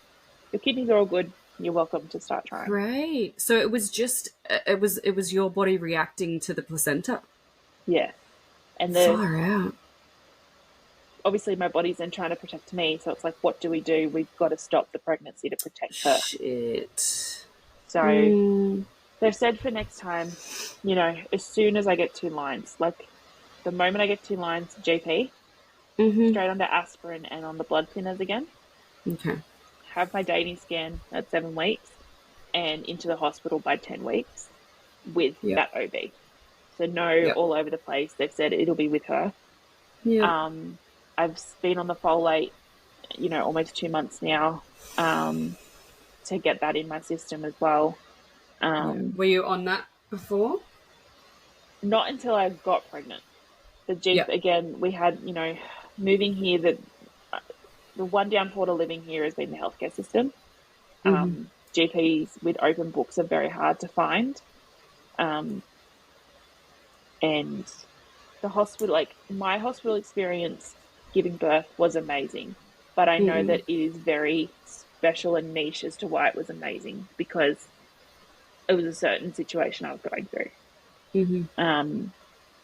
your kidneys are all good. You're welcome to start trying. Great. So it was just, it was your body reacting to the placenta. Yeah. And far out. Obviously my body's then trying to protect me. So it's like, what do? We've got to stop the pregnancy to protect her. Shit. So they've said for next time, as soon as I get 2 lines, like, the moment I get 2 lines, GP, straight onto aspirin and on the blood thinners again. Okay. Have my dating scan at 7 weeks and into the hospital by 10 weeks with that OB. So all over the place. They've said it'll be with her. Yeah. I've been on the folate, almost 2 months now, to get that in my system as well. Were you on that before? Not until I got pregnant. The GP, again, we had, moving here, the one downfall to living here has been the healthcare system. GPs with open books are very hard to find. And the hospital, like my hospital experience giving birth was amazing, but I know that it is very special and niche as to why it was amazing, because it was a certain situation I was going through.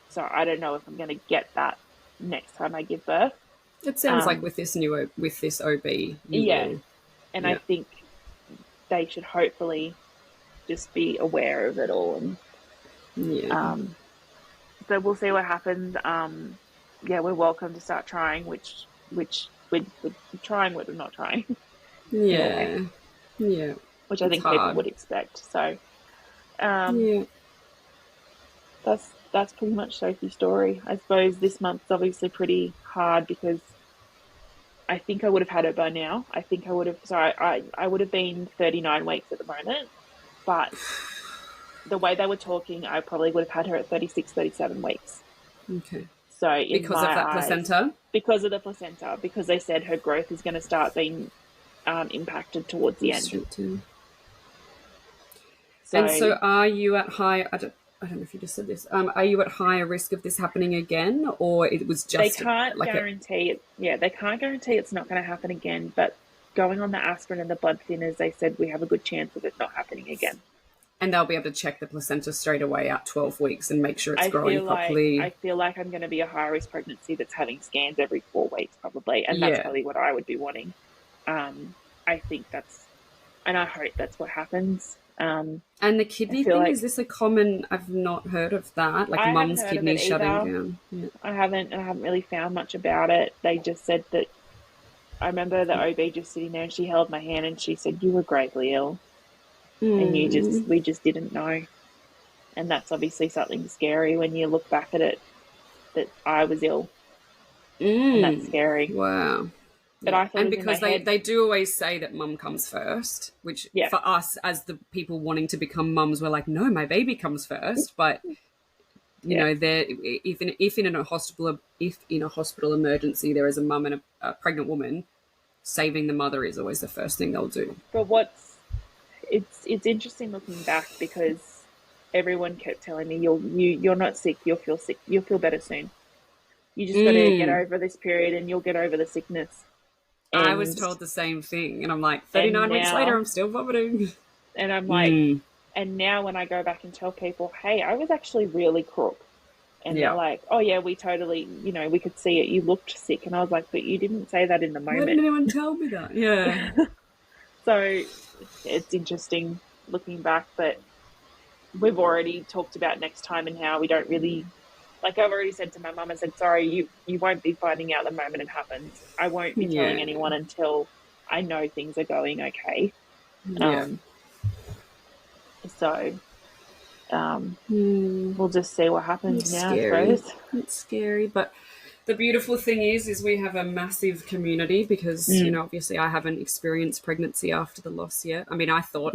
So I don't know if I'm going to get that next time I give birth. It sounds like with this OB, will. And I think they should hopefully just be aware of it all. And so we'll see what happens. We're welcome to start trying, which we're trying what we're not trying. Yeah. Which I think people would expect. So, that's pretty much Sophie's story. I suppose this month's obviously pretty hard because I think I would have had her by now. I think I would have. So I would have been 39 weeks at the moment, but the way they were talking, I probably would have had her at 36, 37 weeks. Okay. So because of that placenta? Because of the placenta, because they said her growth is going to start being impacted towards the end. So are you at high... I don't know if you just said this. Are you at higher risk of this happening again, or it was just... They can't guarantee it. Yeah, they can't guarantee it's not going to happen again, but going on the aspirin and the blood thinners, they said we have a good chance of it not happening again. And they'll be able to check the placenta straight away at 12 weeks and make sure it's growing properly. I feel like I'm going to be a high-risk pregnancy that's having scans every 4 weeks probably, and that's probably what I would be wanting. I think that's... And I hope that's what happens. And the kidney thing, is this a common... I've not heard of that, like mum's kidney shutting down. Yeah. I haven't really found much about it. They just said that... I remember the OB just sitting there and she held my hand and she said, "You were gravely ill." And we just didn't know. And that's obviously something scary when you look back at it, that I was ill. And that's scary. Wow. But I thought, and because they do always say that mum comes first, which for us as the people wanting to become mums, we're like, no, my baby comes first. But you know, if in a hospital emergency there is a mum and a pregnant woman, saving the mother is always the first thing they'll do. But it's interesting looking back, because everyone kept telling me you're not sick, you'll feel sick, you'll feel better soon. You just got to get over this period and you'll get over the sickness. And I was told the same thing, and I'm like, 39 weeks later, I'm still vomiting. And I'm like, and now when I go back and tell people, hey, I was actually really crook. And they're like, oh yeah, we totally, we could see it. You looked sick. And I was like, but you didn't say that in the moment. Why didn't anyone tell me that? Yeah. So it's interesting looking back, but we've already talked about next time and how we don't really... Like I've already said to my mum, I said, sorry, you won't be finding out the moment it happens. I won't be telling anyone until I know things are going okay. We'll just see what happens now, I suppose. It's scary, but the beautiful thing is we have a massive community because, obviously I haven't experienced pregnancy after the loss yet. I mean, I thought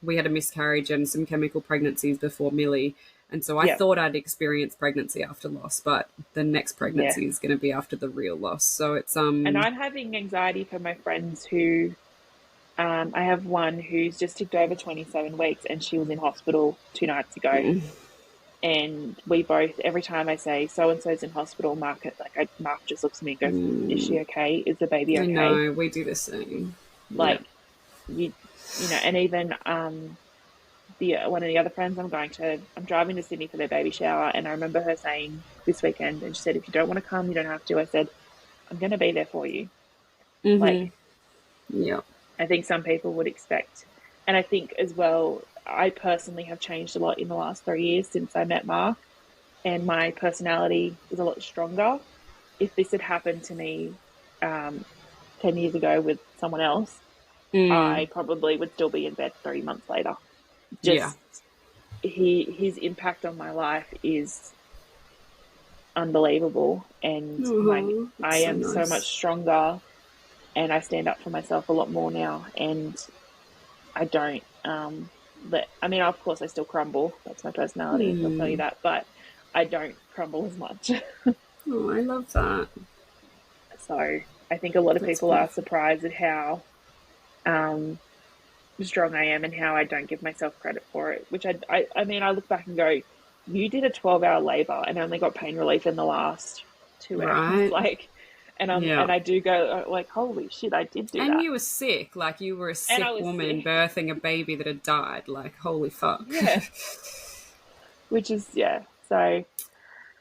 we had a miscarriage and some chemical pregnancies before Milli. And so I thought I'd experienced pregnancy after loss, but the next pregnancy is going to be after the real loss. So it's... And I'm having anxiety for my friends who... I have one who's just ticked over 27 weeks and she was in hospital 2 nights ago. And we both, every time I say so-and-so's in hospital, Mark just looks at me and goes, is she okay? Is the baby okay? I know, we do the same. And even... one of the other friends I'm driving to Sydney for their baby shower, and I remember her saying this weekend, and she said, if you don't want to come, you don't have to. I said, I'm going to be there for you. I think some people would expect. And I think as well, I personally have changed a lot in the last 3 years since I met Mark, and my personality is a lot stronger. If this had happened to me 10 years ago with someone else, I probably would still be in bed 3 months later. His impact on my life is unbelievable, and I am so much stronger, and I stand up for myself a lot more now, and I don't of course I still crumble. That's my personality, I'll tell you that, but I don't crumble as much. I love that. So I think a lot of people are surprised at how strong I am and how I don't give myself credit for it, which I mean, I look back and go, you did a 12-hour labor and only got pain relief in the last 2 hours. Right. Like, Yeah. and I do go like, holy shit, I did do And that. you were sick. Like, you were a And sick I was woman sick. birthing a baby that had died. Like, holy fuck. Yeah. Which is, yeah. So,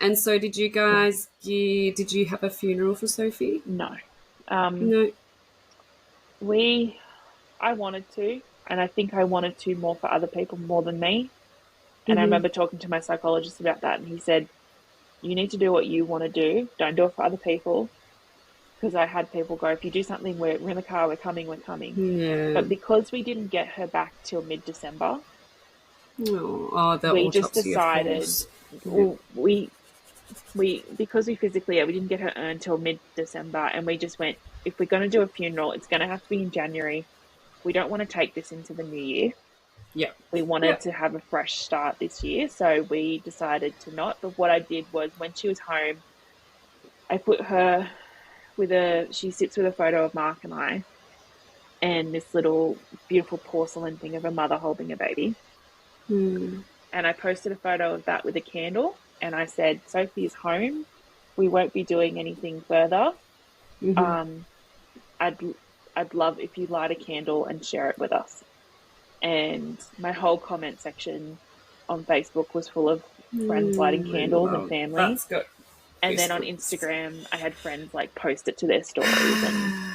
And so did you guys, did you have a funeral for Sophie? no. Um, No. I wanted to, and I think I wanted to more for other people more than me. And I Mm-hmm. remember talking to my psychologist about that, and he said, you need to do what you want to do. Don't do it for other people. Because I had people go, if you do something, we're in the car, we're coming, we're coming. Yeah. But because we didn't get her back till mid-December, Oh, the we just autopsy, of decided, course. Yeah. well, because we physically, yeah, we didn't get her until mid-December, and we just went, if we're going to do a funeral, it's going to have to be in January. We don't want to take this into the new year. Yeah. We wanted to have a fresh start this year, so we decided to not. But what I did was, when she was home, I put her she sits with a photo of Mark and I, and this little beautiful porcelain thing of a mother holding a baby. Mm. And I posted a photo of that with a candle, and I said, Sophie's home. We won't be doing anything further. Mm-hmm. Um, I'd love if you light a candle and share it with us. And my whole comment section on Facebook was full of friends lighting candles and family. That's good. And then on Instagram, I had friends like post it to their stories and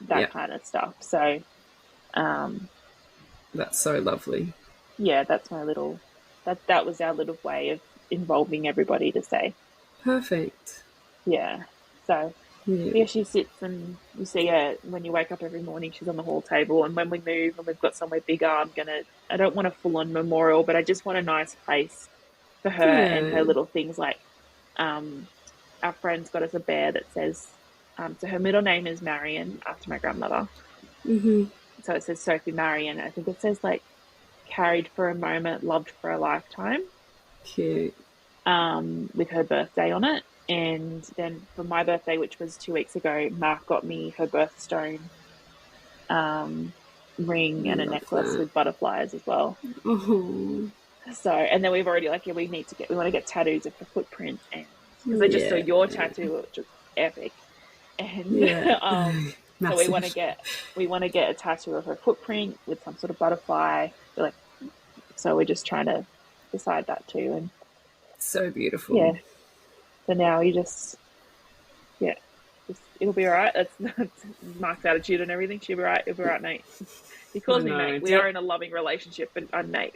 that kind of stuff. So, that's so lovely. yeah, that's my little, that was our little way of involving everybody to say. Perfect. Yeah. So, yeah, she sits and you see her when you wake up every morning, she's on the hall table. And when we move and we've got somewhere bigger, I don't want a full on memorial, but I just want a nice place for her and her little things. Like, our friend's got us a bear that says, so her middle name is Marion, after my grandmother. Mm-hmm. So it says Sophie Marion. I think it says like, carried for a moment, loved for a lifetime. Cute. With her birthday on it. And then for my birthday, which was 2 weeks ago, Mark got me her birthstone ring and a necklace with butterflies as well. Oh. So, and then we've already like, we want to get tattoos of her footprint, and because I just saw your tattoo, which was epic, and so we want to get a tattoo of her footprint with some sort of butterfly. So we're just trying to decide that too, and so beautiful. Yeah. So now it'll be all right. That's Mark's attitude and everything. She'll be right. It'll be all right, mate. He calls me mate. We are in a loving relationship, but I'm mate.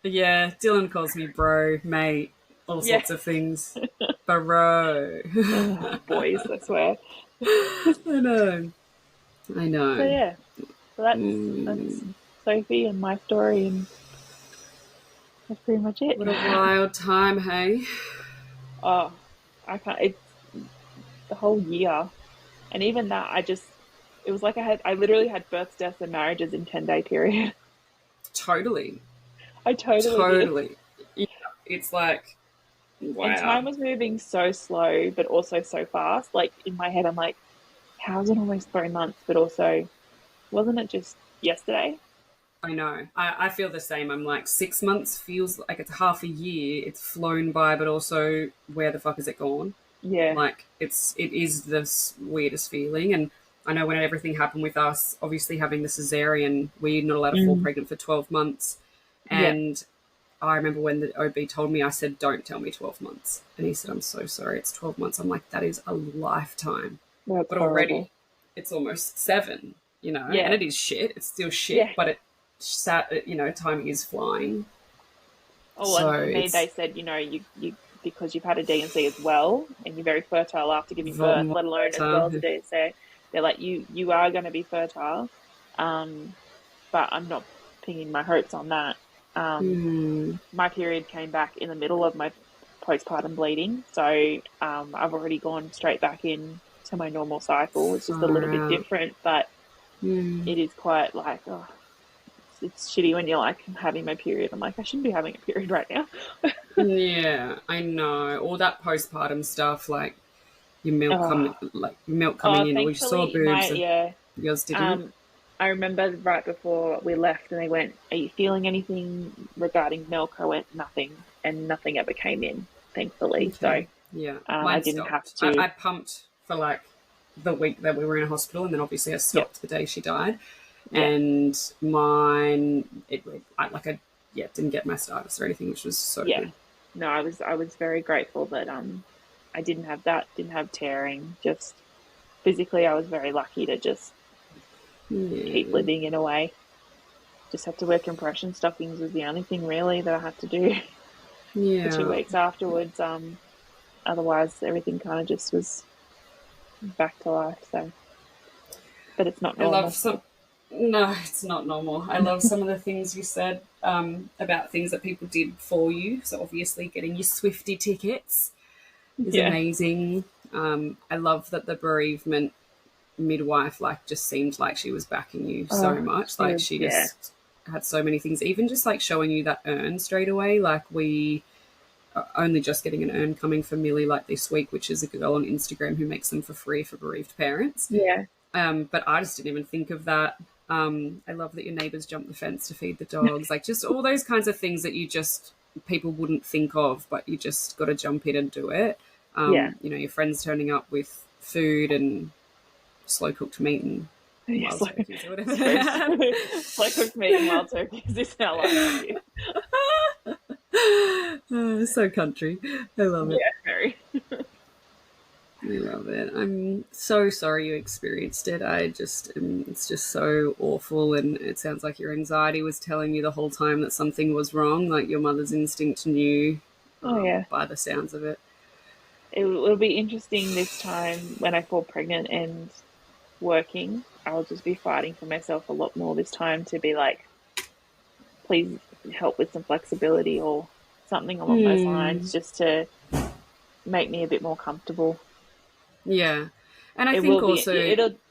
Yeah, Dylan calls me bro, mate, all sorts of things. Bro. Boys, I swear. I know. So yeah, so that's Sophie and my story, and that's pretty much it. What a wild time, hey? Oh, I can't. It's the whole year, and even that, it was like I literally had births, deaths, and marriages in 10-day period. Totally. I totally did. Yeah, it's like, wow. And time was moving so slow, but also so fast. Like in my head, I'm like, how's it almost 3 months? But also, wasn't it just yesterday? I know. I feel the same. I'm like, 6 months feels like it's half a year. It's flown by, but also, where the fuck is it gone? Yeah. Like, it is the weirdest feeling. And I know when everything happened with us, obviously having the cesarean, we're not allowed to fall pregnant for 12 months. And I remember when the OB told me, I said, don't tell me 12 months. And he said, I'm so sorry, it's 12 months. I'm like, that is a lifetime. That's but horrible. Already, it's almost 7, you know? Yeah. And it is shit. It's still shit, but time is flying. Oh, so and for me, they said, you because you've had a D&C as well, and you're very fertile after giving birth, let alone as well as a D&C. They're like, you are going to be fertile, but I'm not pinning my hopes on that. My period came back in the middle of my postpartum bleeding, so I've already gone straight back in to my normal cycle. It's just a little bit different, but it is quite like, it's shitty when you're like, I'm having my period. I'm like, I shouldn't be having a period right now. Yeah, I know. All that postpartum stuff, like your milk coming in, or you saw boobs. Yours didn't. I remember right before we left and they went, "Are you feeling anything regarding milk?" I went, "Nothing," and nothing ever came in, thankfully. Okay. So Yeah. I Mine didn't have stopped. I to. pumped for like the week that we were in hospital, and then obviously I Yep. stopped the day she died. Yeah. And mine, I yeah, didn't get mastitis or anything, which was so Yeah. good. No, I was very grateful that I didn't have that, didn't have tearing. Just physically, I was very lucky to just keep Yeah. living in a way. Just had to wear compression stockings was the only thing really that I had to do for two Yeah. weeks afterwards. Otherwise, everything kind of just was back to life. So, but it's not I love normal. some. No, it's not normal. I love some of the things you said about things that people did for you. So obviously, getting your Swifty tickets is Yeah. amazing. I love that the bereavement midwife just seemed like she was backing you so Oh, much. she Like was. she Yeah. just had so many things. Even just like showing you that urn straight away. Like we are only just getting an urn coming for Milli like this week, which is a girl on Instagram who makes them for free for bereaved parents. Yeah. But I just didn't even think of that. I love that your neighbors jumped the fence to feed the dogs. Like just all those kinds of things that you just people wouldn't think of, but you just got to jump in and do it. Yeah. Your friends turning up with food and slow cooked meat and Yeah. wild turkeys or whatever. Slow cooked meat and wild turkeys is our life here. Oh, so country. I love it. Yeah. Very. I love it. I'm so sorry you experienced it. It's just so awful. And it sounds like your anxiety was telling you the whole time that something was wrong. Like your mother's instinct knew Oh yeah. by the sounds of it. It'll be interesting this time when I fall pregnant and working. I'll just be fighting for myself a lot more this time to be like, please help with some flexibility or something along those lines, just to make me a bit more comfortable. Yeah. And I It think will be. also,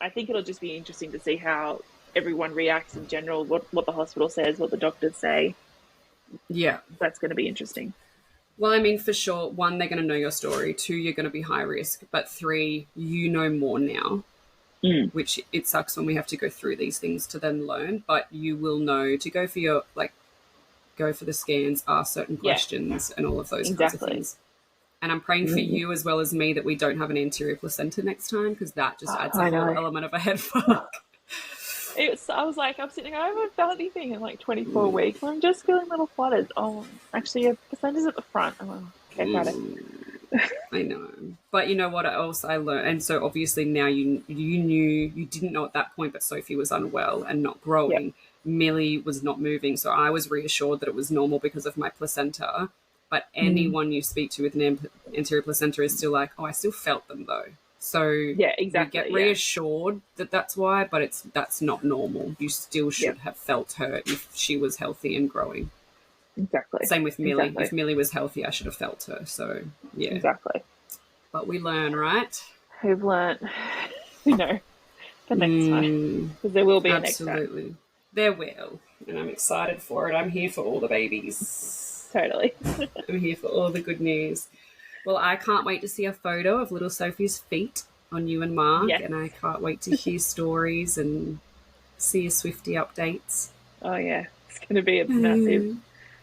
I think it'll just be interesting to see how everyone reacts in general. What the hospital says, what the doctors say. yeah. That's going to be interesting. Well, I mean, for sure, one, they're going to know your story. Two, you're going to be high risk. But three, you know more now, which it sucks when we have to go through these things to then learn. But you will know to go for go for the scans, ask certain Yeah, questions, and all of those kinds of exactly. things. And I'm praying for you as well as me that we don't have an anterior placenta next time because that just adds a I whole know. element of a head fuck. I was like, I'm sitting, I haven't felt anything in like 24 weeks. I'm just feeling a little flooded. Oh, actually, a placenta's at the front. I'm like, okay, got it. I know. But you know what else I learned? And so obviously now you knew, you didn't know at that point, but Sophie was unwell and not Yep. growing. Millie was not moving. So I was reassured that it was normal because of my placenta. But anyone you speak to with an anterior placenta is still like, oh, I still felt them though. So Yeah, exactly. we get reassured that that's why, but that's not normal. You still should Yep. have felt her if she was healthy and growing. Exactly. Same with Millie. Exactly. If Millie was healthy, I should have felt her. So yeah. Exactly. But we learn, right? Who've learnt, for next time. Because there will be a next time. Absolutely. There will. And I'm excited for it. I'm here for all the babies. Totally. I'm here for all the good news. Well, I can't wait to see a photo of little Sophie's feet on you and Mark. Yes. And I can't wait to hear stories and see your Swifty updates. Oh yeah. It's going to be a massive...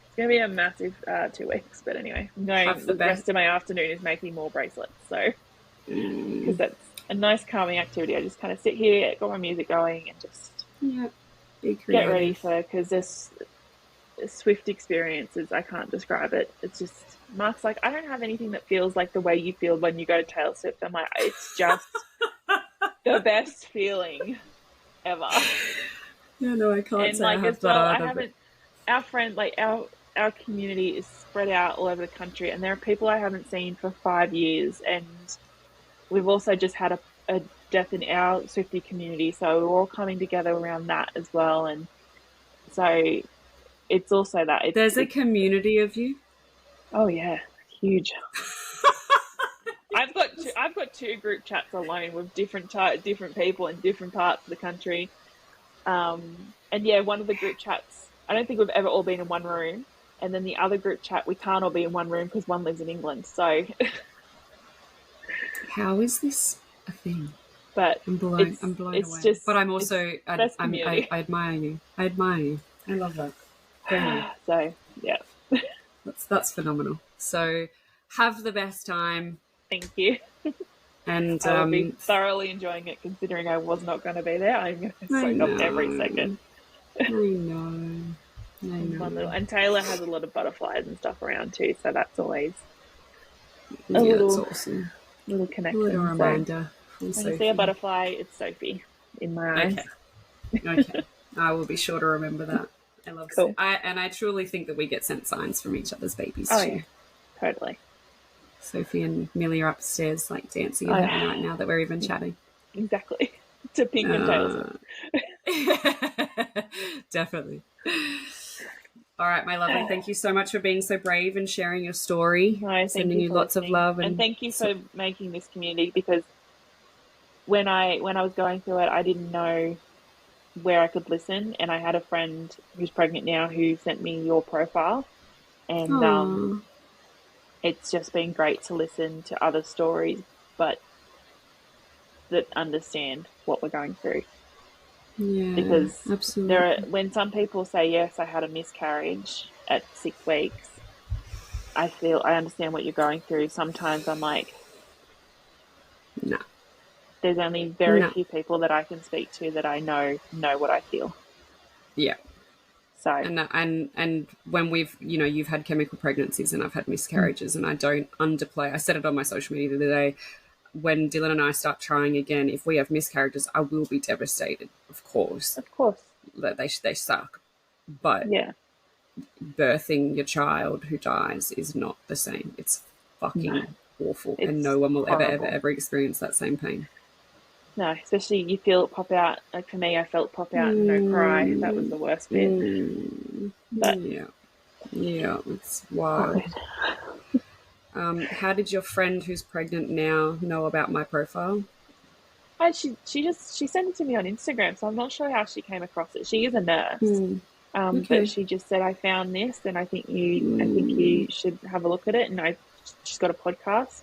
It's going to be a massive 2 weeks, but anyway, I'm going. The rest of my afternoon is making more bracelets, so because that's a nice calming activity. I just kind of sit here, got my music going, and just get ready for, because this Swift experiences, I can't describe it. It's just, Mark's like, I don't have anything that feels like the way you feel when you go to Taylor Swift. I'm like, it's just the best feeling ever. Yeah, no, I can't and say like I have as well, that I haven't. Our friend, like our community is spread out all over the country, and there are people I haven't seen for 5 years, and we've also just had a death in our Swifty community, so we're all coming together around that as well. And so it's also that there's a community of you. Oh yeah, huge. I've got two group chats alone with different people in different parts of the country, and yeah, one of the group chats, I don't think we've ever all been in one room. And then the other group chat, we can't all be in one room because one lives in England. So how is this a thing? But I'm blown away. just, But I'm also, best community. I admire you. I admire you. I love that. Very. So, yeah. That's phenomenal. So have the best time. Thank you. And I will be thoroughly enjoying it, considering I was not going to be there. I'm going to soak up every second. I know. And Taylor has a lot of butterflies and stuff around too, so that's always that's awesome. Little connection. A little reminder. When you see a butterfly, it's Sophie in my eyes. Okay. I will be sure to remember that. I love cool. I truly think that we get sent signs from each other's babies too. Yeah. Totally. Sophie and Milli are upstairs like dancing in heaven right now that we're even chatting. Exactly. To Pink and Taylor. Definitely. All right, my lovely. Thank you so much for being so brave and sharing your story. Sending you lots of love. And thank you for making this community, because when I was going through it, I didn't know where I could listen, and I had a friend who's pregnant now who sent me your profile, and it's just been great to listen to other stories, but that understand what we're going through. Yeah, because absolutely. When some people say, yes, I had a miscarriage at 6 weeks, I understand what you're going through. Sometimes I'm like, no. There's only very few people that I can speak to that I know what I feel. Yeah. So and when you've had chemical pregnancies and I've had miscarriages, and I don't underplay. I said it on my social media the other day. When Dylan and I start trying again, if we have miscarriages, I will be devastated. Of course, that they suck. But birthing your child who dies is not the same. It's fucking awful, and no one will ever experience that same pain. No, especially you feel it pop out. Like for me, I felt pop out and no cry. That was the worst bit. But yeah, it's wild. How did your friend who's pregnant now know about my profile? She sent it to me on Instagram, so I'm not sure how she came across it. She is a nurse, but she just said, I found this, and I think you should have a look at it. And she's got a podcast.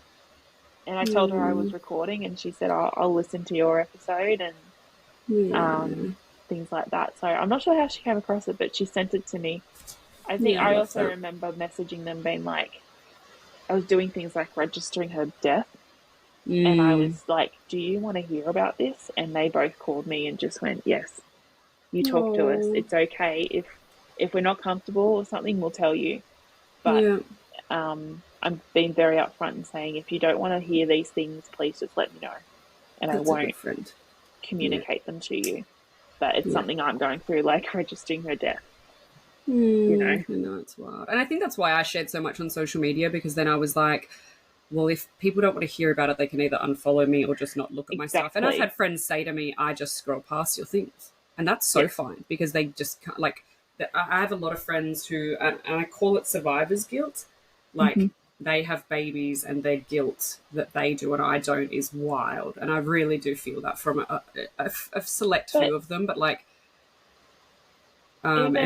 And I told her I was recording, and she said, I'll listen to your episode and things like that. So I'm not sure how she came across it, but she sent it to me. I think I also remember messaging them being like, I was doing things like registering her death. And I was like, do you want to hear about this? And they both called me and just went, yes, you talk to us. It's okay. If we're not comfortable or something, we'll tell you. But I'm being very upfront and saying, if you don't want to hear these things, please just let me know. And I won't communicate them to you. But it's something I'm going through, like registering her death. I know, it's wild. And I think that's why I shared so much on social media, because then I was like, well, if people don't want to hear about it, they can either unfollow me or just not look at my stuff. And I've had friends say to me, I just scroll past your things. And that's so fine, because they just can't, like, I have a lot of friends who, and I call it survivor's guilt. Like, they have babies and their guilt that they do and I don't is wild. And I really do feel that from a select few of them. But, like, even,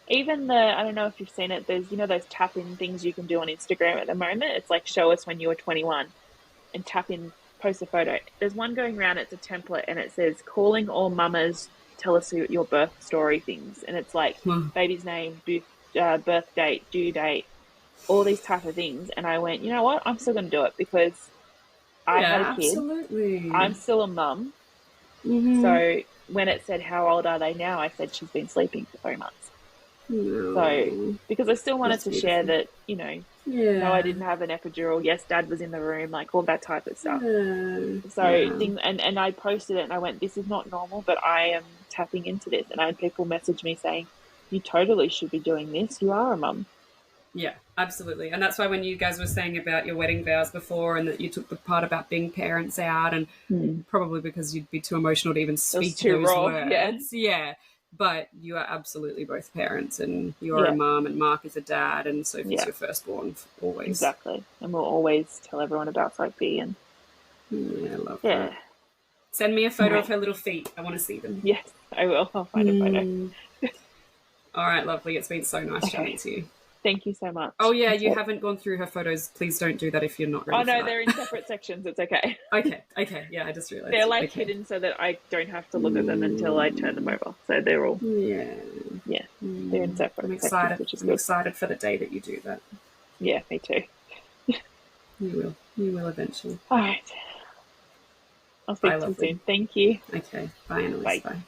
even I don't know if you've seen it, there's, those tap-in things you can do on Instagram at the moment. It's like, show us when you were 21 and tap in, post a photo. There's one going around, it's a template, and it says, calling all mamas, tell us your birth story things. And it's like, baby's name, birth date, due date, all these type of things. And I went, you know what? I'm still going to do it, because I had a kid. Absolutely. I'm still a mum. So when it said, how old are they now? I said, she's been sleeping for 3 months. So, because I still wanted to share that, no, I didn't have an epidural. Yes, Dad was in the room, like all that type of stuff. Things, and I posted it and I went, this is not normal, but I am tapping into this. And I had people message me saying, you totally should be doing this. You are a mum. Yeah, absolutely. And that's why when you guys were saying about your wedding vows before, and that you took the part about being parents out, and probably because you'd be too emotional to even speak those words. Yeah. But you are absolutely both parents, and you are a mum, and Mark is a dad, and Sophie's your firstborn always. Exactly. And we'll always tell everyone about Sophie. And I love that. Send me a photo of her little feet. I want to see them. Yes, I will. I'll find a photo. All right, lovely. It's been so nice chatting to you. Thank you so much. Oh yeah, you haven't gone through her photos. Please don't do that if you're not ready. Oh no, for they're in separate sections. It's okay. Okay. Yeah, I just realized They're like okay. hidden so that I don't have to look at them until I turn them over. So they're all they're in separate I'm excited. sections, which is good. Excited for the day that you do that. Yeah, me too. You will. You will eventually. All right. I'll speak to you soon. Thank you. Okay. Bye, Annelise. Bye. Bye.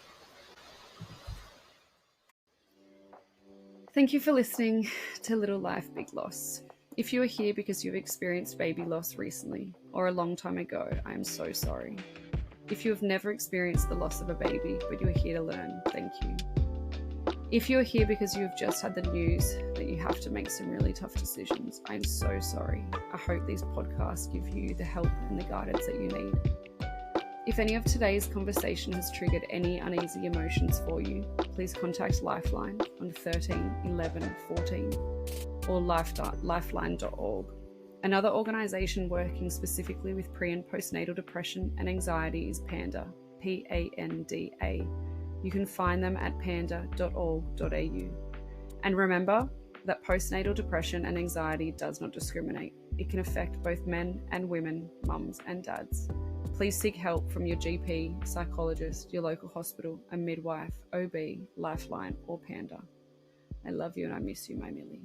Thank you for listening to Little Life, Big Loss. If you are here because you've experienced baby loss recently or a long time ago, I am so sorry. If you have never experienced the loss of a baby, but you are here to learn, thank you. If you are here because you have just had the news that you have to make some really tough decisions, I am so sorry. I hope these podcasts give you the help and the guidance that you need. If any of today's conversation has triggered any uneasy emotions for you, please contact Lifeline on 13 11 14 or lifeline.org. Another organisation working specifically with pre- and postnatal depression and anxiety is PANDA, PANDA. You can find them at panda.org.au. And remember that postnatal depression and anxiety does not discriminate. It can affect both men and women, mums and dads. Please seek help from your GP, psychologist, your local hospital, a midwife, OB, Lifeline, or Panda. I love you and I miss you, my Milli.